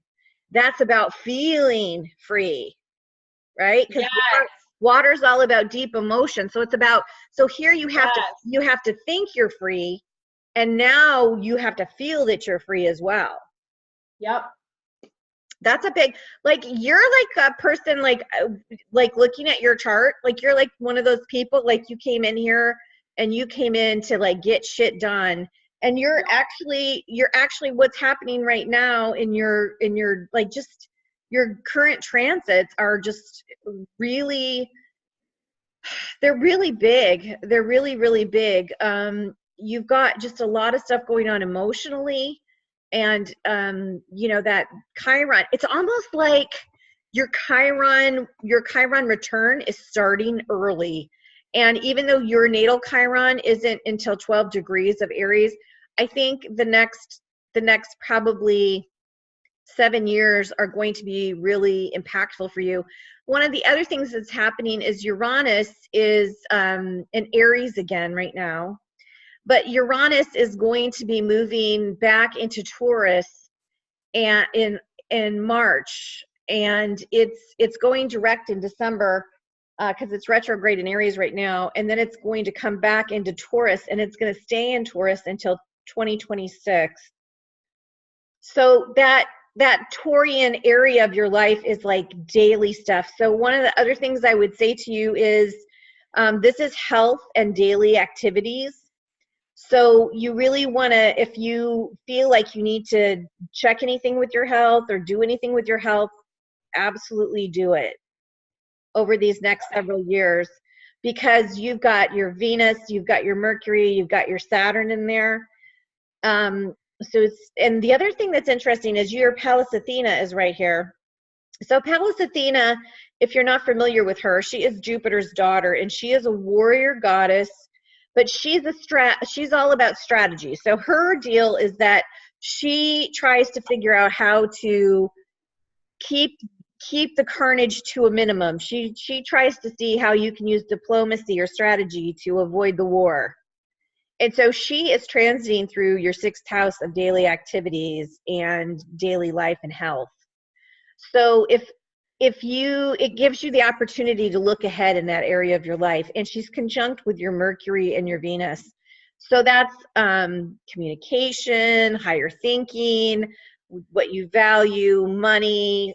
that's about feeling free, right? Because water's all about deep emotion. So it's about, so here you have to think you're free, and now you have to feel that you're free as well. Yep. That's a big, like, you're like a person, like looking at your chart, like you're like one of those people, like you came in here and you came in to like get shit done. And you're actually what's happening right now in your like just your current transits are just really, they're really big. They're really, really big. You've got just a lot of stuff going on emotionally. And, that Chiron, it's almost like your Chiron return is starting early. And even though your natal Chiron isn't until 12 degrees of Aries, I think the next probably 7 years are going to be really impactful for you. One of the other things that's happening is Uranus is in Aries again right now. But Uranus is going to be moving back into Taurus and in March, and it's going direct in December because it's retrograde in Aries right now, and then it's going to come back into Taurus, and it's going to stay in Taurus until 2026. So that that Taurian area of your life is like daily stuff. So one of the other things I would say to you is this is health and daily activities. So you really want to, if you feel like you need to check anything with your health or do anything with your health, absolutely do it over these next several years, because you've got your Venus, you've got your Mercury, you've got your Saturn in there. So it's, and the other thing that's interesting is your Pallas Athena is right here. So Pallas Athena, if you're not familiar with her, she is Jupiter's daughter, and she is a warrior goddess, but she's all about strategy. So her deal is that she tries to figure out how to keep the carnage to a minimum. She tries to see how you can use diplomacy or strategy to avoid the war. And so she is transiting through your 6th house of daily activities and daily life and health. So it gives you the opportunity to look ahead in that area of your life. And she's conjunct with your Mercury and your Venus. So that's communication, higher thinking, what you value, money,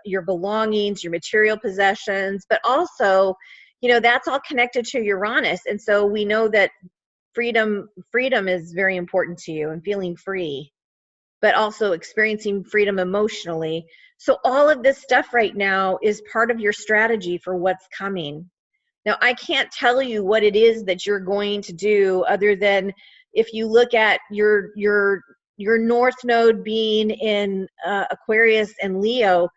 your belongings, your material possessions, but also, that's all connected to Uranus. And so we know that freedom is very important to you, and feeling free, but also experiencing freedom emotionally. So all of this stuff right now is part of your strategy for what's coming. Now, I can't tell you what it is that you're going to do, other than if you look at your North Node being in Aquarius and Leo,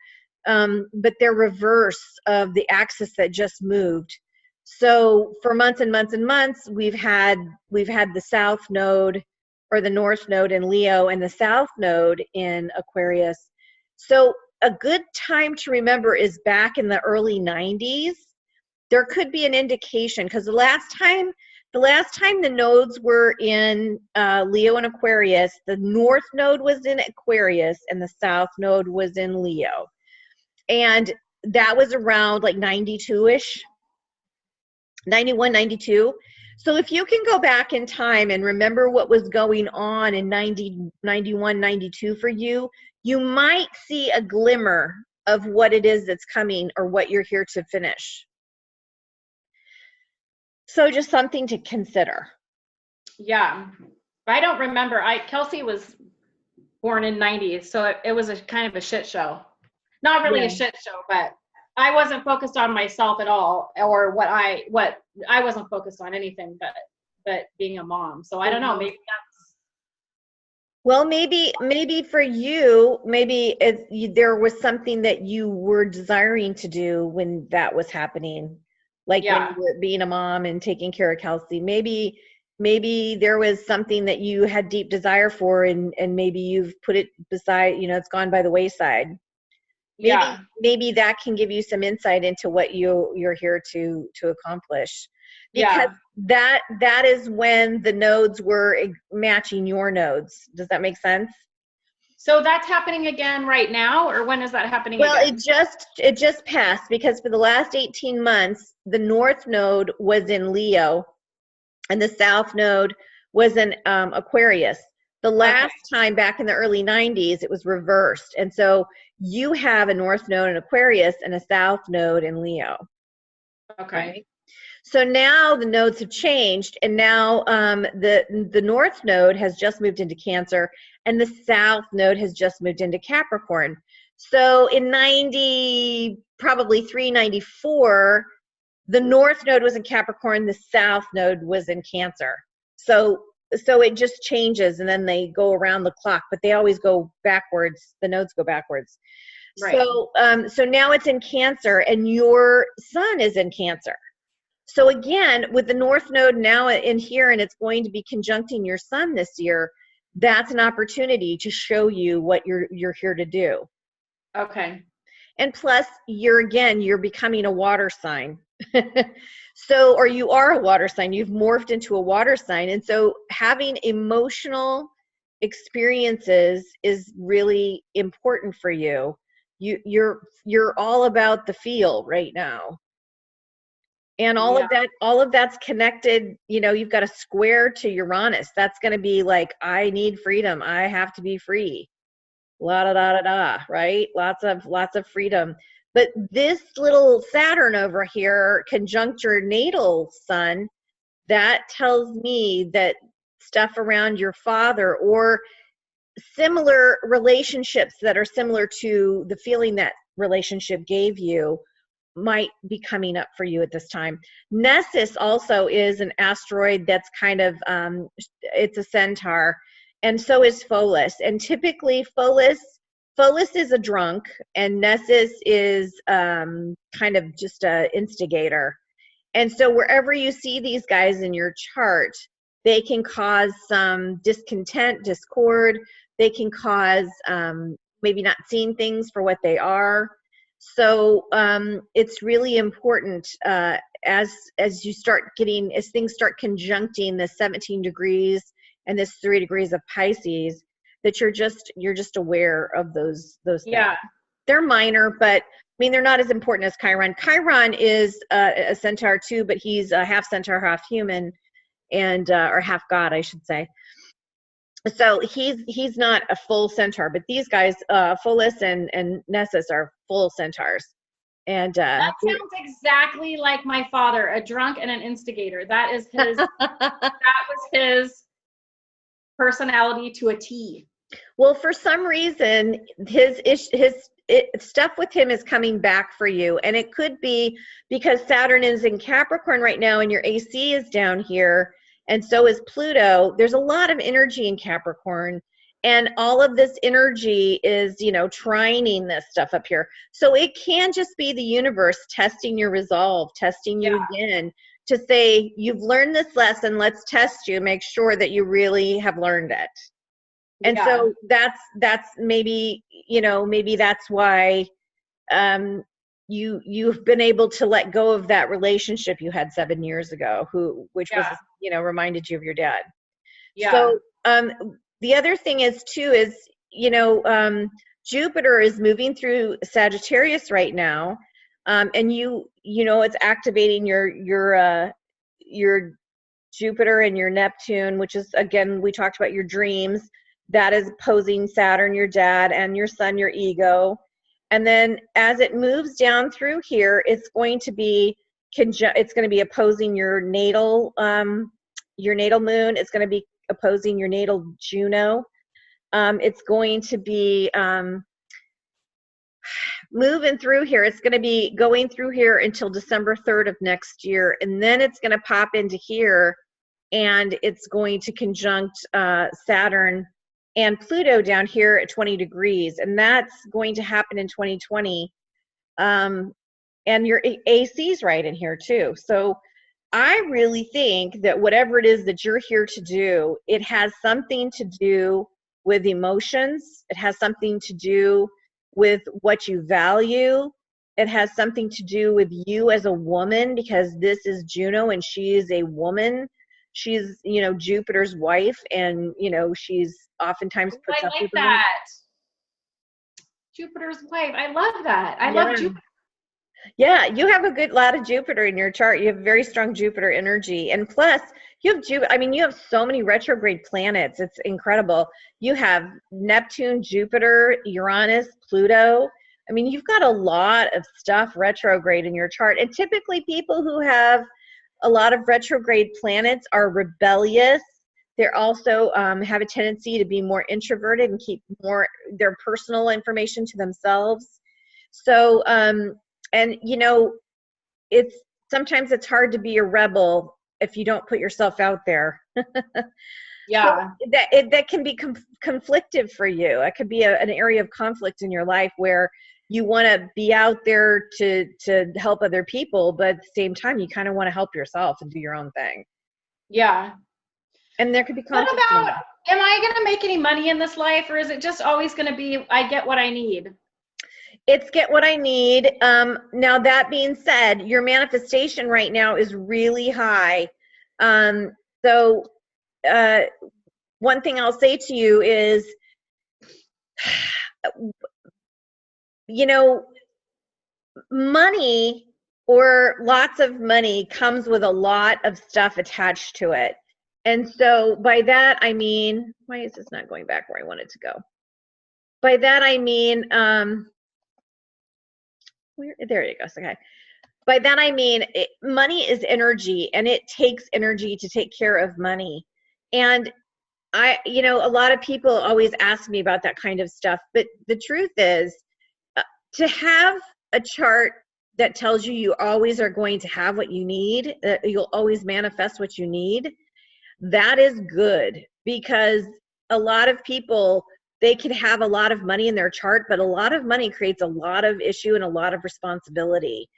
but they're reverse of the axis that just moved. So for months and months and months, we've had the South Node or the North Node in Leo and the South Node in Aquarius. So a good time to remember is back in the early 90s. There could be an indication, because the last time the nodes were in Leo and Aquarius, the North Node was in Aquarius and the South Node was in Leo. And that was around like 92-ish, 91, 92. So if you can go back in time and remember what was going on in 90, 91, 92 for you, you might see a glimmer of what it is that's coming or what you're here to finish. So just something to consider. Yeah. I don't remember. Kelsey was born in 90s, so it was a kind of a shit show. Not really a shit show, but I wasn't focused on myself at all, or what I wasn't focused on anything but being a mom. So I don't know, maybe that's. Well, maybe for you, there was something that you were desiring to do when that was happening. Like when you were being a mom and taking care of Kelsey, maybe there was something that you had deep desire for, and maybe you've put it beside, it's gone by the wayside. Maybe that can give you some insight into what you're here to accomplish, because that is when the nodes were matching your nodes. Does that make sense? So that's happening again right now, or when is that happening again? Well, it just passed, because for the last 18 months, the North Node was in Leo and the South Node was in Aquarius. The last time back in the early 90s, it was reversed. And so you have a North Node in Aquarius and a South Node in Leo. Okay. Right? So now the nodes have changed, and now the North Node has just moved into Cancer, and the South Node has just moved into Capricorn. So in 93, 94, the North Node was in Capricorn, the South Node was in Cancer. So it just changes, and then they go around the clock, but they always go backwards. The nodes go backwards. Right. So now it's in Cancer, and your sun is in Cancer. So again, with the North Node now in here, and it's going to be conjuncting your sun this year, that's an opportunity to show you what you're here to do. Okay. And plus, you're becoming a water sign. Or you are a water sign. You've morphed into a water sign. And so having emotional experiences is really important for you. You're all about the feel right now. And all of that's connected. You've got a square to Uranus. That's going to be like, I need freedom. I have to be free. la da da da da, right? Lots of freedom. But this little Saturn over here, conjunct your natal sun, that tells me that stuff around your father or similar relationships that are similar to the feeling that relationship gave you might be coming up for you at this time. Nessus also is an asteroid that's kind of, it's a centaur, and so is Pholus. And typically Pholus is a drunk, and Nessus is kind of just a instigator. And so wherever you see these guys in your chart, they can cause some discontent, discord. They can cause maybe not seeing things for what they are. So it's really important as you start getting, as things start conjuncting the 17 degrees and this 3 degrees of Pisces, that you're just aware of those things. Yeah. They're minor, but I mean, they're not as important as Chiron. Chiron is a centaur too, but he's a half centaur, half human, and or half god, I should say. So he's not a full centaur, but these guys, Pholus and Nessus, are full centaurs. And that sounds exactly like my father, a drunk and an instigator. That is his. That was his personality to a T. Well, for some reason, his stuff with him is coming back for you, and it could be because Saturn is in Capricorn right now, and your AC is down here, and so is Pluto. There's a lot of energy in Capricorn, and all of this energy is, you know, trining this stuff up here. So it can just be the universe testing your resolve, testing you again, to say, you've learned this lesson, let's test you, make sure that you really have learned it. And so that's maybe, you know, maybe that's why you've been able to let go of that relationship you had 7 years ago, which was, you know, reminded you of your dad. Yeah. So the other thing is too is, you know, Jupiter is moving through Sagittarius right now, and you know, it's activating your Jupiter and your Neptune, which is, again, we talked about your dreams. That is opposing Saturn, your dad, and your sun, your ego. And then as it moves down through here, it's going to be opposing your natal moon. It's going to be opposing your natal Juno. It's going to be moving through here. It's going to be going through here until December 3rd of next year, and then it's going to pop into here, and it's going to conjunct Saturn and Pluto down here at 20 degrees, and that's going to happen in 2020. And your AC's right in here too. So I really think that whatever it is that you're here to do, it has something to do with emotions. It has something to do with what you value. It has something to do with you as a woman, because this is Juno and she is a woman. She's, you know, Jupiter's wife, and, you know, she's oftentimes puts up with that. Jupiter's wife. I love that. I love Jupiter. Yeah, you have a good lot of Jupiter in your chart. You have very strong Jupiter energy. And plus, you have you have so many retrograde planets. It's incredible. You have Neptune, Jupiter, Uranus, Pluto. I mean, you've got a lot of stuff retrograde in your chart. And typically people who have a lot of retrograde planets are rebellious. They're also have a tendency to be more introverted and keep more their personal information to themselves. So, and you know, sometimes it's hard to be a rebel if you don't put yourself out there. Yeah. So that can be conflictive for you. It could be an area of conflict in your life where you want to be out there to help other people, but at the same time, you kind of want to help yourself and do your own thing. Yeah. And there could be conflict. What about, am I going to make any money in this life, or is it just always going to be, I get what I need? It's get what I need. Now, that being said, your manifestation right now is really high. So one thing I'll say to you is, you know, money or lots of money comes with a lot of stuff attached to it. And so by that, I mean, why is this not going back where I want it to go? By that I mean, there it goes. Okay. By that I mean money is energy, and it takes energy to take care of money. And a lot of people always ask me about that kind of stuff, but the truth is, to have a chart that tells you you always are going to have what you need, that you'll always manifest what you need, that is good, because a lot of people, they can have a lot of money in their chart, but a lot of money creates a lot of issue and a lot of responsibility.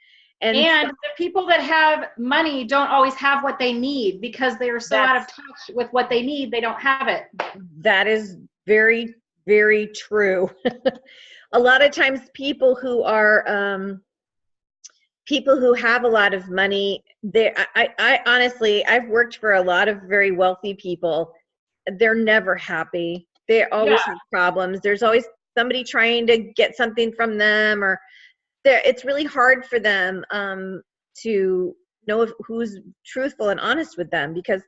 And the people that have money don't always have what they need because they are so out of touch with what they need, they don't have it. That is very, very true. A lot of times people who have a lot of money, I honestly, I've worked for a lot of very wealthy people. They're never happy. They always have problems. There's always somebody trying to get something from them, or it's really hard for them to know who's truthful and honest with them, because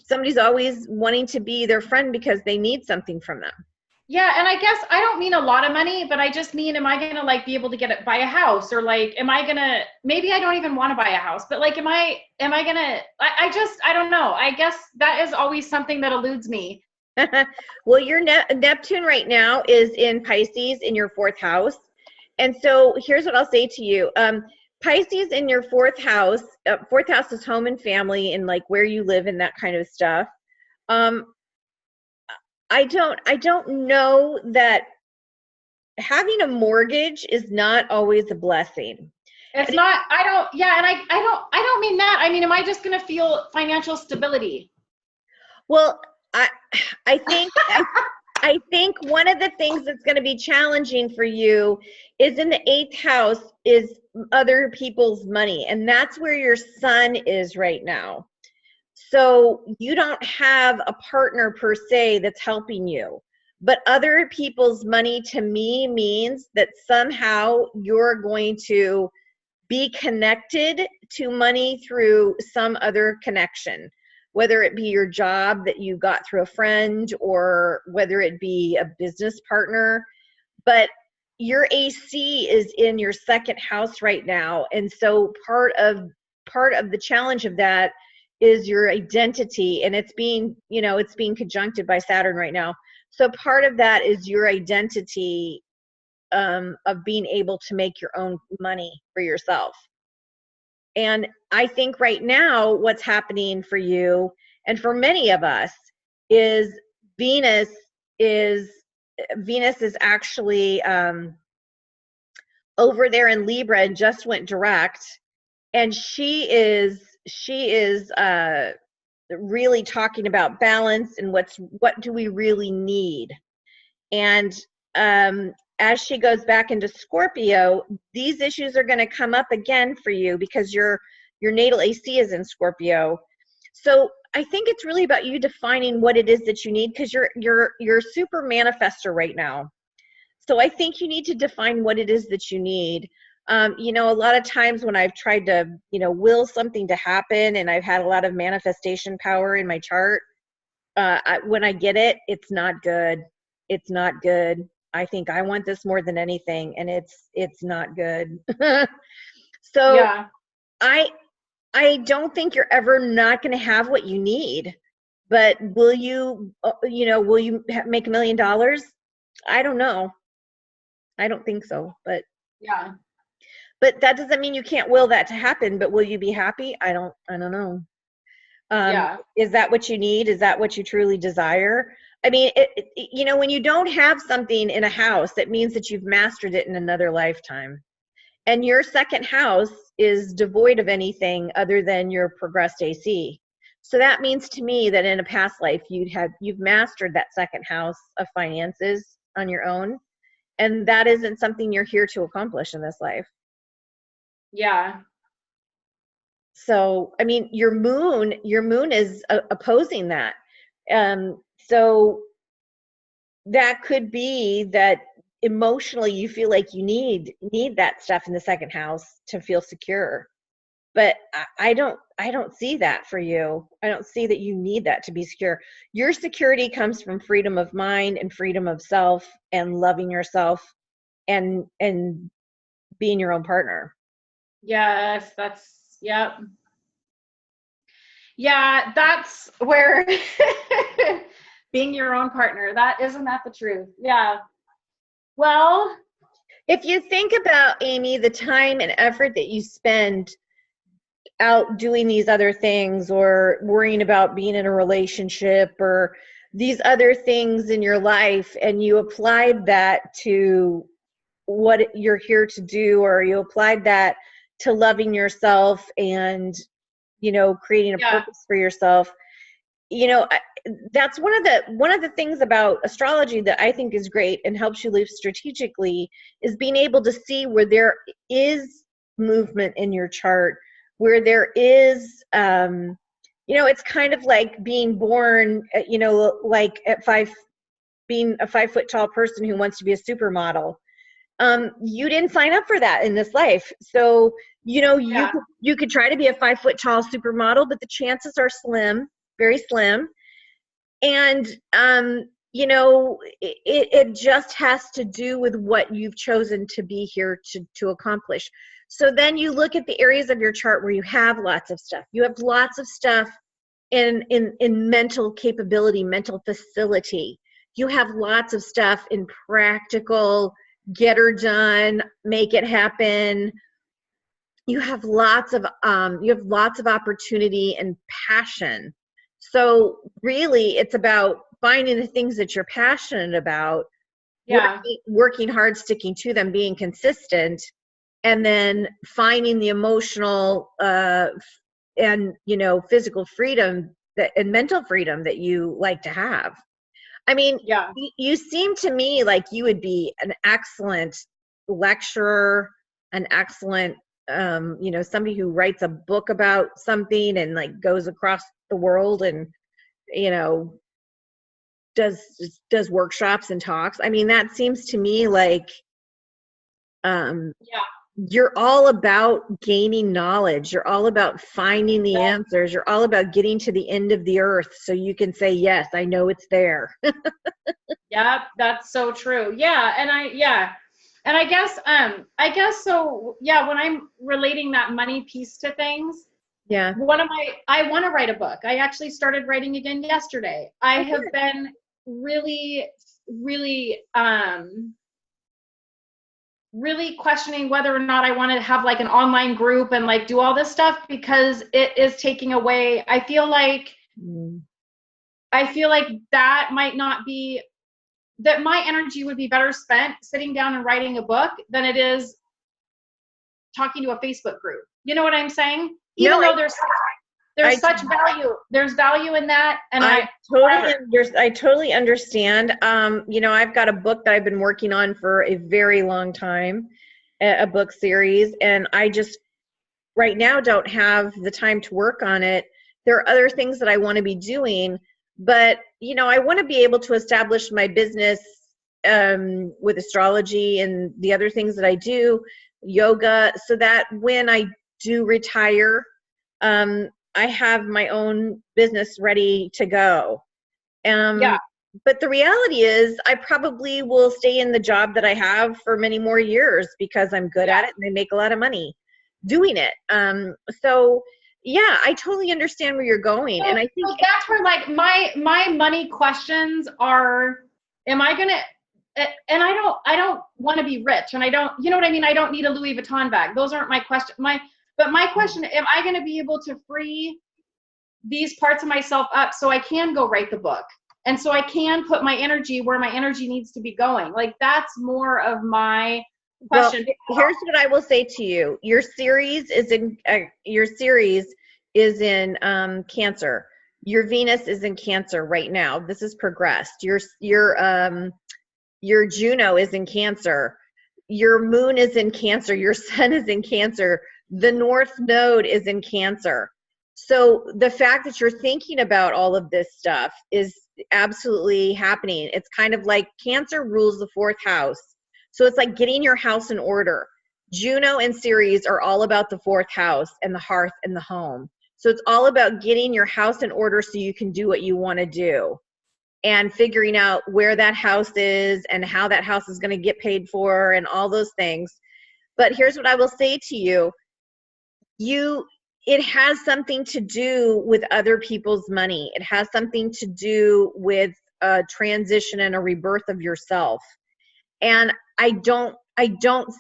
somebody's always wanting to be their friend because they need something from them. Yeah, and I guess I don't mean a lot of money, but I just mean, am I gonna like be able to buy a house, or like, am I gonna, maybe I don't even want to buy a house, but like, am I gonna, I don't know. I guess that is always something that eludes me. Well, your Neptune right now is in Pisces in your 4th house. And so here's what I'll say to you. Pisces in your 4th house, 4th house is home and family and like where you live and that kind of stuff. I don't know that having a mortgage is not always a blessing. It's not, I don't mean that. I mean, am I just going to feel financial stability? Well, I think, I think one of the things that's going to be challenging for you is in the 8th house is other people's money. And that's where your sun is right now. So you don't have a partner per se that's helping you, but other people's money to me means that somehow you're going to be connected to money through some other connection, whether it be your job that you got through a friend, or whether it be a business partner. But your AC is in your 2nd house right now. And so part of the challenge of that is your identity, and it's being conjuncted by Saturn right now. So part of that is your identity of being able to make your own money for yourself. And I think right now what's happening for you and for many of us is Venus is actually over there in Libra and just went direct, and she is really talking about balance and what do we really need. And as she goes back into Scorpio, these issues are going to come up again for you because your natal AC is in Scorpio. So I think it's really about you defining what it is that you need, because you're super manifestor right now. So I think you need to define what it is that you need. A lot of times when I've tried to, will something to happen, and I've had a lot of manifestation power in my chart, when I get it, it's not good. It's not good. I think I want this more than anything, and it's not good. So yeah. I don't think you're ever not going to have what you need, but will you make $1 million? I don't know. I don't think so, but yeah. But that doesn't mean you can't will that to happen. But will you be happy? I don't know. Yeah. Is that what you need? Is that what you truly desire? I mean, when you don't have something in a house, it means that you've mastered it in another lifetime. And your 2nd house is devoid of anything other than your progressed AC. So that means to me that in a past life, you've mastered that 2nd house of finances on your own. And that isn't something you're here to accomplish in this life. Yeah. So, I mean, your moon is opposing that. So that could be that emotionally you feel like you need that stuff in the 2nd house to feel secure. But I don't see that for you. I don't see that you need that to be secure. Your security comes from freedom of mind and freedom of self and loving yourself and being your own partner. Yes, that's, yep. Yeah, that's where being your own partner, isn't that the truth? Yeah. Well, if you think about, Amy, the time and effort that you spend out doing these other things or worrying about being in a relationship or these other things in your life, and you applied that to what you're here to do, or you applied that to loving yourself and, you know, creating a purpose for yourself, you know, that's one of the things about astrology that I think is great and helps you live strategically, is being able to see where there is movement in your chart, where there is, you know, it's kind of like being born, you know, like being a 5 foot tall person who wants to be a supermodel. You didn't sign up for that in this life. So, you know, you could try to be a 5 foot tall supermodel, but the chances are slim, very slim. And, you know, it just has to do with what you've chosen to be here to accomplish. So then you look at the areas of your chart where you have lots of stuff. You have lots of stuff in mental capability, mental facility. You have lots of stuff in practical, get her done, make it happen. You have lots of opportunity and passion. So really it's about finding the things that you're passionate about, working hard, sticking to them, being consistent, and then finding the emotional and, you know, physical freedom and mental freedom that you like to have. I mean, you seem to me like you would be an excellent lecturer, an excellent, you know, somebody who writes a book about something and like goes across the world and, you know, does workshops and talks. I mean, that seems to me like, you're all about gaining knowledge. You're all about finding the answers. You're all about getting to the end of the earth so you can say, yes, I know it's there. Yeah, that's so true. Yeah. And I guess so. Yeah. When I'm relating that money piece to things, I want to write a book. I actually started writing again yesterday. I have been really, really, really questioning whether or not I want to have like an online group and like do all this stuff, because it is taking away. I feel like that might not be, that my energy would be better spent sitting down and writing a book than it is talking to a Facebook group. You know what I'm saying? Even though there's such value, there's value in that. And I totally understand. You know, I've got a book that I've been working on for a very long time, a book series, and I just right now don't have the time to work on it. There are other things that I want to be doing, but, you know, I want to be able to establish my business with astrology and the other things that I do, yoga, so that when I do retire, I have my own business ready to go. But the reality is I probably will stay in the job that I have for many more years because I'm good at it and I make a lot of money doing it. So yeah, I totally understand where you're going. And I think that's where like my money questions are, am I going to, and I don't want to be rich, and I don't, you know what I mean? I don't need a Louis Vuitton bag. Those aren't my question. But my question, am I going to be able to free these parts of myself up so I can go write the book? And so I can put my energy where my energy needs to be going. Like, that's more of my question. Well, here's what I will say to you. Your series is in Cancer. Your Venus is in Cancer right now. This is progressed. Your Juno is in Cancer. Your moon is in Cancer. Your sun is in Cancer. The North Node is in Cancer. So the fact that you're thinking about all of this stuff is absolutely happening. It's kind of like Cancer rules the 4th house. So it's like getting your house in order, Juno and Ceres are all about the fourth house and the hearth and the home. So it's all about getting your house in order so you can do what you want to do, and figuring out where that house is and how that house is going to get paid for and all those things. But here's what I will say to you. It has something to do with other people's money. It has something to do with a transition and a rebirth of yourself. And I don't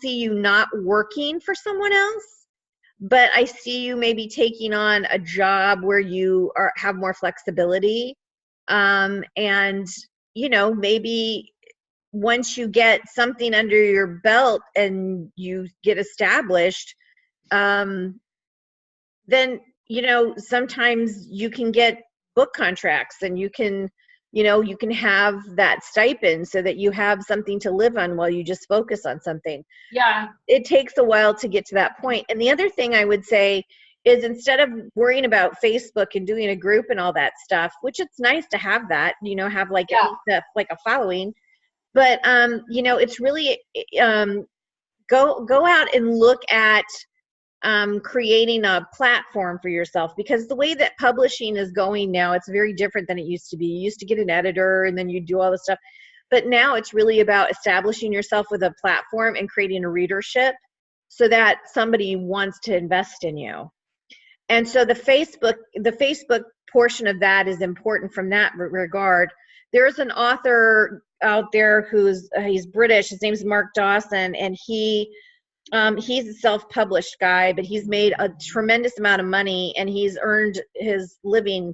see you not working for someone else, but I see you maybe taking on a job where you have more flexibility. And, you know, maybe once you get something under your belt and you get established, then, you know, sometimes you can get book contracts and you can have that stipend so that you have something to live on while you just focus on something. Yeah. It takes a while to get to that point. And the other thing I would say is, instead of worrying about Facebook and doing a group and all that stuff, which it's nice to have that, you know, have like at least a following, but you know, it's really go out and look at creating a platform for yourself, because the way that publishing is going now, it's very different than it used to be. You used to get an editor and then you do all this stuff, but now it's really about establishing yourself with a platform and creating a readership so that somebody wants to invest in you. And so the Facebook portion of that is important from that regard. There's an author out there he's British. His name's Mark Dawson, and he's a self-published guy, but he's made a tremendous amount of money, and he's earned his living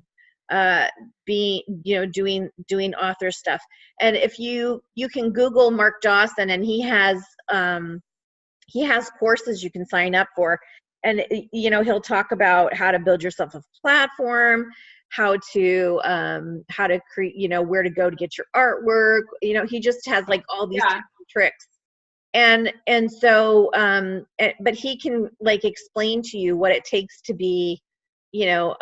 doing author stuff. And if you can Google Mark Dawson, and he has courses you can sign up for, and you know, he'll talk about how to build yourself a platform, how to create, you know, where to go to get your artwork. You know, he just has like all these tricks. And so, but he can like explain to you what it takes to be, you know,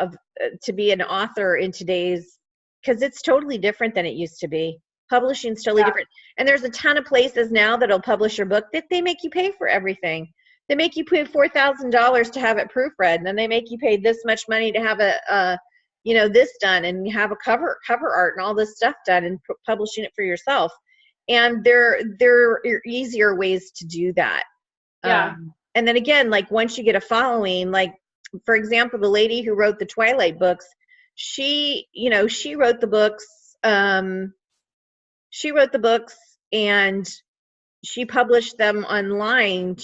to be an author in today's, because it's totally different than it used to be. Publishing's totally different. And there's a ton of places now that'll publish your book that they make you pay for everything. They make you pay $4,000 to have it proofread, and then they make you pay this much money to have this done, and you have a cover art and all this stuff done, and publishing it for yourself. And there are easier ways to do that. Yeah. And then again, like once you get a following, like for example, the lady who wrote the Twilight books, she wrote the books. She wrote the books and she published them online.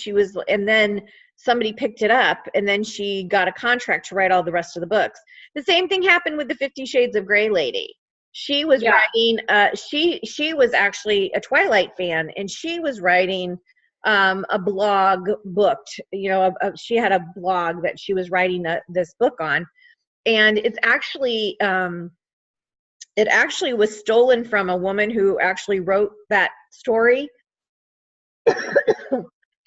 And then somebody picked it up, and then she got a contract to write all the rest of the books. The same thing happened with the 50 Shades of Grey lady. She was writing, she was actually a Twilight fan, and she was writing a blog book, you know, she had a blog that she was writing this book on. And it's actually, it actually was stolen from a woman who actually wrote that story.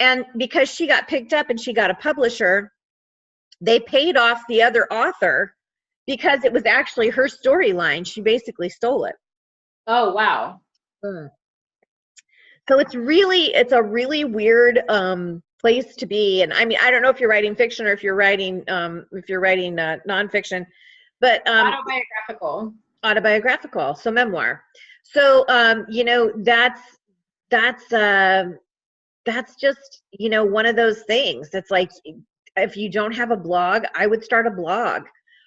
And because she got picked up and she got a publisher, they paid off the other author because it was actually her storyline. She basically stole it. Oh, wow. So it's a really weird place to be. And I mean, I don't know if you're writing fiction or if you're writing nonfiction, but autobiographical, so memoir. So you know, that's just, you know, one of those things. It's like, if you don't have a blog, I would start a blog.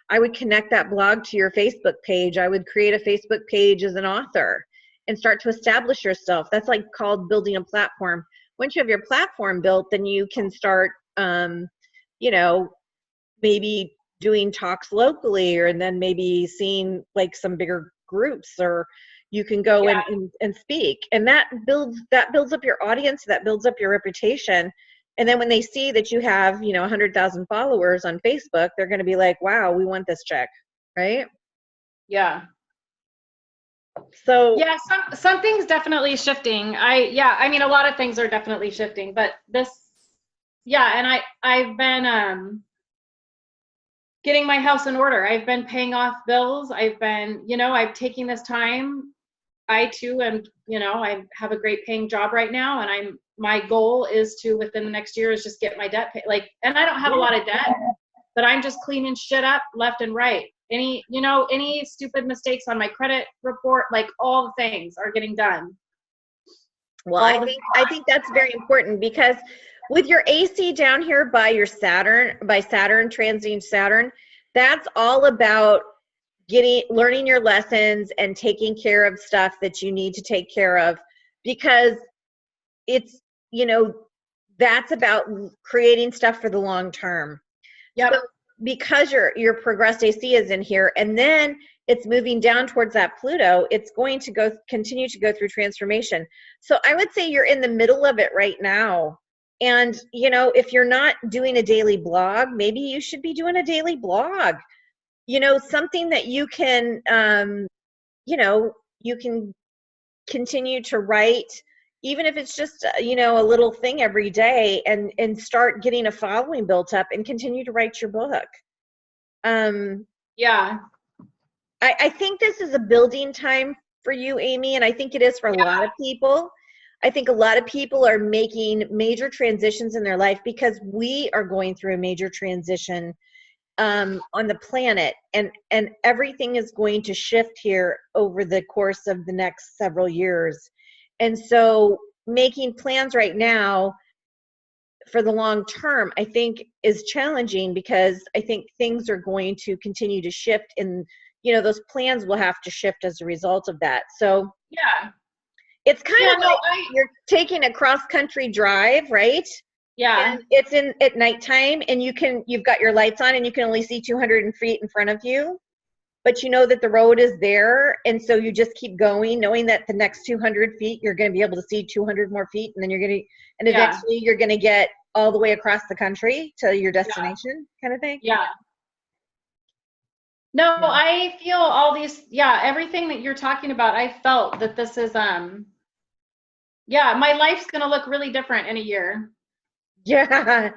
I would connect that blog to your Facebook page. I would create a Facebook page as an author and start to establish yourself. That's like called building a platform. Once you have your platform built, then you can start, you know, maybe doing talks locally, or and then maybe seeing like some bigger groups, or you can go and speak. And that builds up your audience, that builds up your reputation. And then when they see that you have, you know, 100,000 followers on Facebook, they're going to be like, wow, we want this chick, right? Yeah. So yeah, something's definitely shifting. I mean, a lot of things are definitely shifting, but this, and I've been getting my house in order. I've been paying off bills. I've been, you know, I've taken this time. I too am, you know, I have a great paying job right now, and I'm my goal is to, within the next year, is just get my debt paid. Like, and I don't have a lot of debt, but I'm just cleaning shit up left and right. Any stupid mistakes on my credit report, like all the things are getting done. Well, I think that's very important, because with your AC down here by your Saturn, transiting Saturn, that's all about learning your lessons and taking care of stuff that you need to take care of, because it's, that's about creating stuff for the long term. Yep. So because your progressed AC is in here, and then it's moving down towards that Pluto, it's going to continue to go through transformation. So I would say you're in the middle of it right now. And, if you're not doing a daily blog, maybe you should be doing a daily blog. Something that you can, you can continue to write, even if it's just, a little thing every day, and start getting a following built up and continue to write your book. Yeah. I think this is a building time for you, Amy, and I think it is for a lot of people. I think a lot of people are making major transitions in their life, because we are going through a major transition on the planet, and everything is going to shift here over the course of the next several years. And so making plans right now for the long term, I think, is challenging, because I think things are going to continue to shift, and those plans will have to shift as a result of that. So yeah, it's kind of like you're taking a cross-country drive, right? Yeah. And it's at nighttime, and you've got your lights on, and you can only see 200 feet in front of you, but you know that the road is there, and so you just keep going, knowing that the next 200 feet you're going to be able to see 200 more feet, and then eventually you're going to get all the way across the country to your destination, kind of thing. Yeah. No, I feel all these, everything that you're talking about, I felt that this is, my life's going to look really different in a year. Yeah,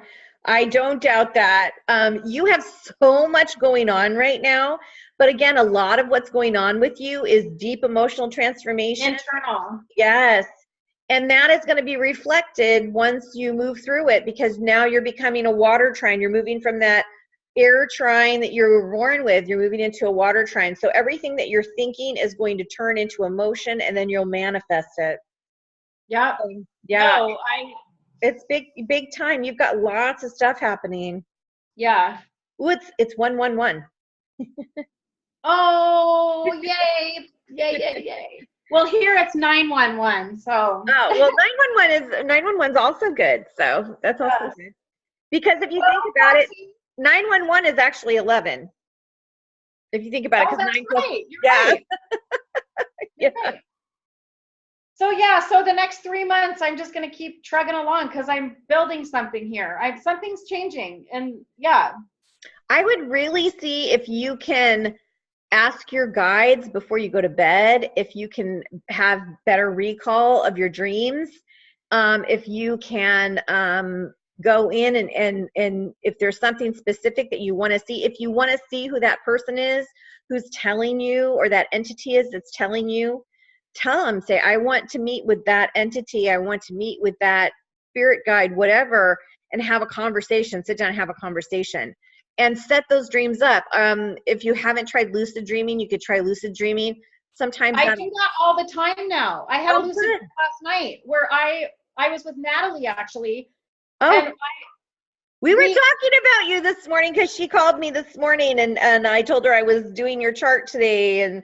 I don't doubt that. You have so much going on right now, but again, a lot of what's going on with you is deep emotional transformation. Internal. Yes. And that is going to be reflected once you move through it, because now you're becoming a water trine. You're moving from that air trine that you were born with, you're moving into a water trine. So everything that you're thinking is going to turn into emotion, and then you'll manifest it. Yeah. Yeah. No, it's big time. You've got lots of stuff happening. Yeah. Ooh, it's 111. Oh, yay. Yay. Well, here it's 911. So. Oh, well, 911 is also good. So that's also good. Because if you think about it, 911 is actually 11. If you think about it, because that's 9 right. You're right. You're right. So the next 3 months, I'm just going to keep trugging along, because I'm building something here. Something's changing, and I would really see if you can ask your guides before you go to bed, if you can have better recall of your dreams, if you can go in and if there's something specific that you want to see, if you want to see who that person is who's telling you, or that entity is that's telling you, tell them, say, I want to meet with that entity, I want to meet with that spirit guide, whatever, and have a conversation. Sit down and have a conversation and set those dreams up. If you haven't tried lucid dreaming, you could try lucid dreaming. Sometimes I do that all the time now. I had a lucid dream last night where I was with Natalie, actually. And we were talking about you this morning, because she called me this morning, and I told her I was doing your chart today, and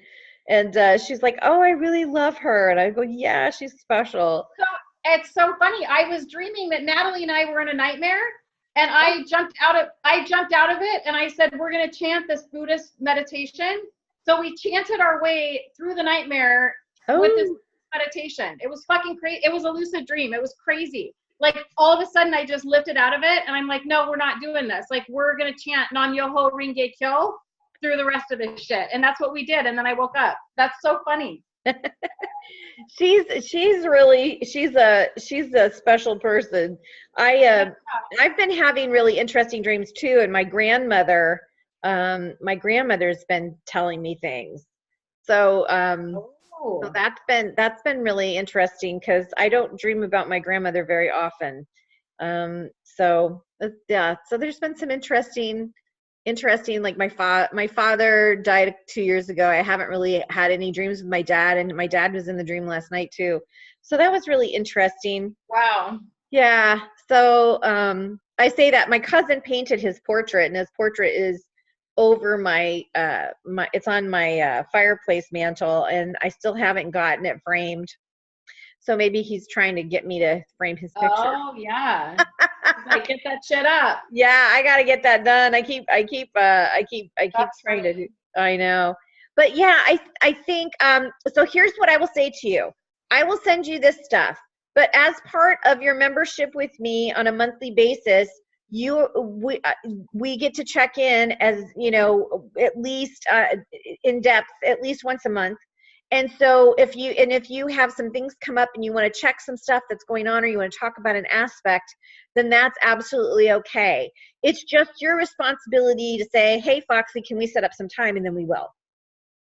she's like, oh, I really love her. And I go, yeah, she's special. So it's so funny. I was dreaming that Natalie and I were in a nightmare, and I jumped out of it, and I said, we're going to chant this Buddhist meditation. So we chanted our way through the nightmare with this meditation. It was fucking crazy. It was a lucid dream. It was crazy. Like, all of a sudden I just lifted out of it, and I'm like, no, we're not doing this. Like, we're going to chant Nam Myoho Renge Kyo through the rest of this shit. And that's what we did. And then I woke up. That's so funny. She's a special person. I've been having really interesting dreams too, and my grandmother's been telling me things. So So that's been really interesting because I don't dream about my grandmother very often. Yeah, so there's been some interesting, like my father died 2 years ago. I haven't really had any dreams with my dad, and my dad was in the dream last night too. So that was really interesting. Wow. Yeah. So I say that my cousin painted his portrait, and his portrait is over it's on my fireplace mantle, and I still haven't gotten it framed. So maybe he's trying to get me to frame his picture. Oh yeah. Like, get that shit up. Yeah, I got to get that done. I keep That's trying funny. to do, I know. But yeah, I think so here's what I will say to you. I will send you this stuff, but as part of your membership with me on a monthly basis, we get to check in, as you know, at least in depth at least once a month. And so if you have some things come up and you want to check some stuff that's going on, or you want to talk about an aspect, then that's absolutely okay. It's just your responsibility to say, hey, Foxy, can we set up some time? And then we will.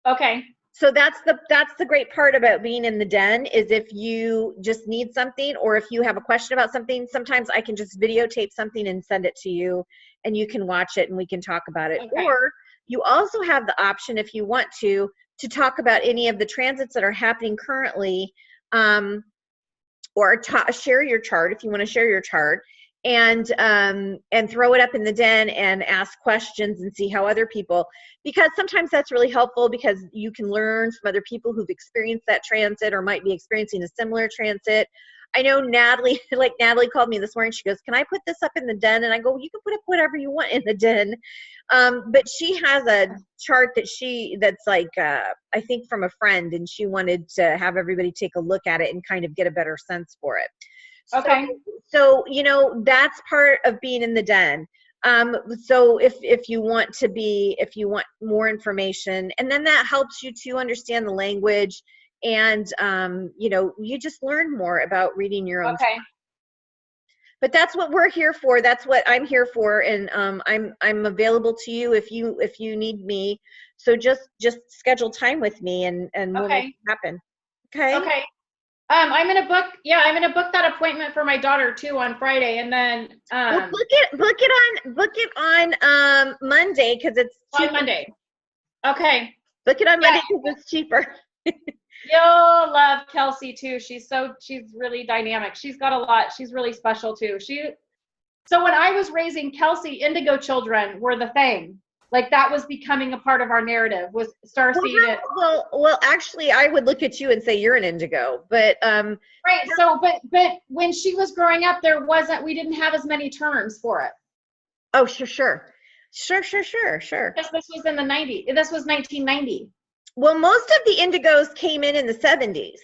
Okay. So that's the great part about being in the den, is if you just need something, or if you have a question about something, sometimes I can just videotape something and send it to you, and you can watch it and we can talk about it. Okay. Or you also have the option, if you want to talk about any of the transits that are happening currently, or share your chart if you want to share your chart, and throw it up in the den and ask questions and see how other people, because sometimes that's really helpful, because you can learn from other people who've experienced that transit or might be experiencing a similar transit. I know Natalie, like Natalie called me this morning. She goes, can I put this up in the den? And I go, you can put up whatever you want in the den. But she has a chart that's like, I think from a friend, and she wanted to have everybody take a look at it and kind of get a better sense for it. Okay. So you know, that's part of being in the den. So if you want more information, and then that helps you to understand the language, and you know, you just learn more about reading your own. Okay. But that's what we're here for. That's what I'm here for, and I'm available to you if you need me. So just schedule time with me, and we'll make it happen. Okay. Okay. I'm gonna book that appointment for my daughter too on Friday, and then well, book it on Monday, because it's cheaper. on Monday. Okay. Book it on Monday because it's cheaper. You'll love Kelsey too. She's really dynamic. She's got a lot. She's really special too. So when I was raising Kelsey, indigo children were the thing. Like, that was becoming a part of our narrative, was starseed. Well, actually, I would look at you and say you're an indigo, but right. So, but when she was growing up, we didn't have as many terms for it. Oh, sure. Because this was in the 90s. This was 1990. Well, most of the indigos came in the 70s.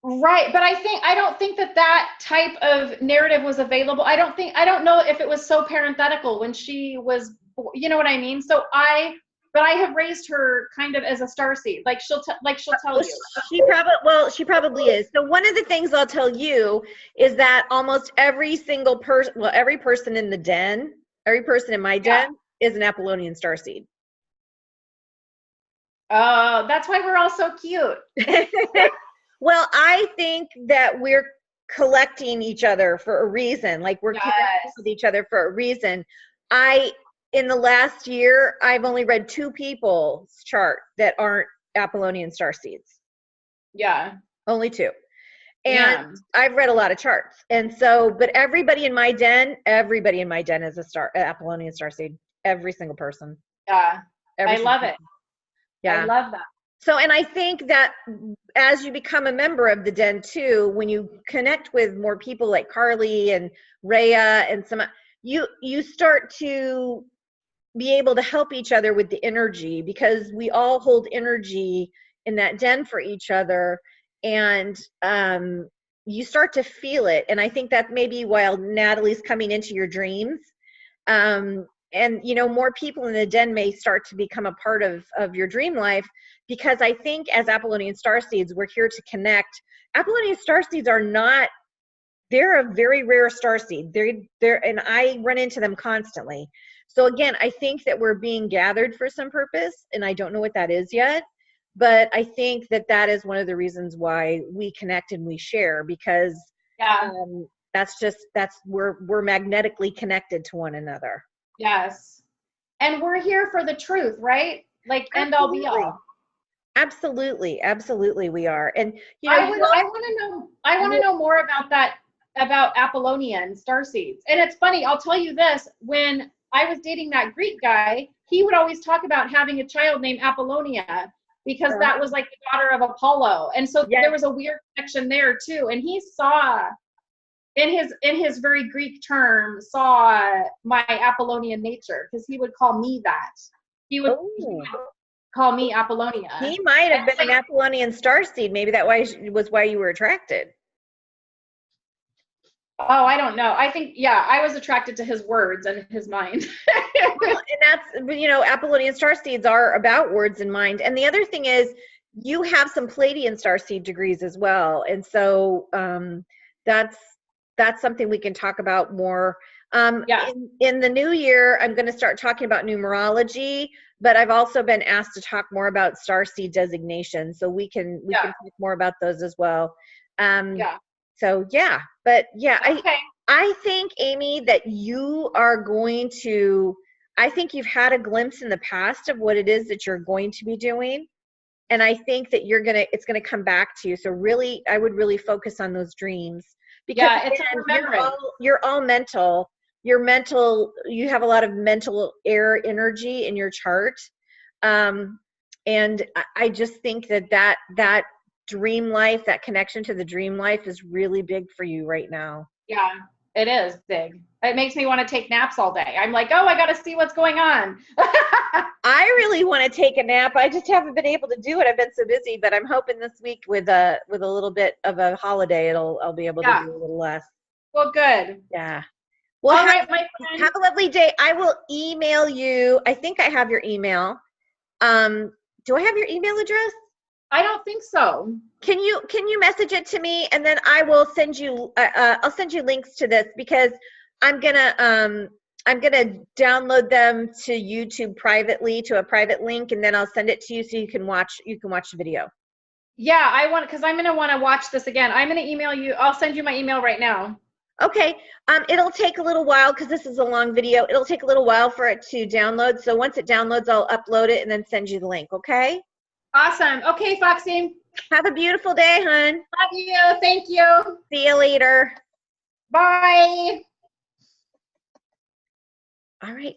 Right, but I don't think that type of narrative was available. I don't know if it was so parenthetical when she was, you know what I mean? So I have raised her kind of as a starseed. Like she'll tell you. She probably is. So one of the things I'll tell you is that almost every single person, every person in the den, every person in my den is an Apollonian starseed. Oh, that's why we're all so cute. Well, I think that we're collecting each other for a reason. Like, we're connecting with each other for a reason. In the last year, I've only read 2 people's chart that aren't Apollonian starseeds. Yeah. Only 2. And I've read a lot of charts. And so, but everybody in my den is Apollonian starseed. Every single person. Yeah. I love it. Yeah. I love that. So, and I think that as you become a member of the den too, when you connect with more people like Carly and Rhea and you start to be able to help each other with the energy, because we all hold energy in that den for each other, and you start to feel it. And I think that maybe while Natalie's coming into your dreams, and you know, more people in the den may start to become a part of your dream life, because I think as Apollonian starseeds, we're here to connect. Apollonian starseeds they're a very rare starseed. And I run into them constantly. So again, I think that we're being gathered for some purpose, and I don't know what that is yet. but I think that that is one of the reasons why we connect and we share, because Yeah. we're magnetically connected to one another. Yes. And we're here for the truth, right? Like end all be all. Absolutely, absolutely, we are. And I want to know more about that, about Apollonian starseeds. And it's funny, I'll tell you this, when I was dating that Greek guy, he would always talk about having a child named Apollonia because that was like the daughter of Apollo. And so there was a weird connection there too. And he saw in his very Greek term, saw my Apollonian nature, because he would call me that. He would call me Apollonia. He might have been an Apollonian starseed. Maybe that was why you were attracted. Oh, I don't know. I think, yeah, I was attracted to his words and his mind. Well, and that's, Apollonian starseeds are about words and mind. And the other thing is, you have some Pleiadian starseed degrees as well. And so that's something we can talk about more. In the new year, I'm going to start talking about numerology, but I've also been asked to talk more about starseed designation, so we can talk more about those as well. So I think, Amy, that you are going to, I think you've had a glimpse in the past of what it is that you're going to be doing, and I think that it's going to come back to you. So really, I would really focus on those dreams. Because you're all mental. You're mental. You have a lot of mental air energy in your chart, and I just think that dream life, that connection to the dream life, is really big for you right now. Yeah, it is big. It makes me want to take naps all day. I'm like, oh, I got to see what's going on. I really want to take a nap. I just haven't been able to do it. I've been so busy, but I'm hoping this week with a little bit of a holiday, I'll be able to do a little less. Well, good. Yeah. Well, all right, my friend. Have a lovely day. I will email you. I think I have your email. Do I have your email address? I don't think so. Can you message it to me, and then I will send you. I'll send you links to this, because I'm gonna download them to YouTube privately, to a private link, and then I'll send it to you so you can watch the video. Yeah, because I'm gonna want to watch this again. I'm gonna email you. I'll send you my email right now. Okay. It'll take a little while because this is a long video. It'll take a little while for it to download. So once it downloads, I'll upload it and then send you the link. Okay. Awesome. Okay, Foxy. Have a beautiful day, hon. Love you. Thank you. See you later. Bye. All right.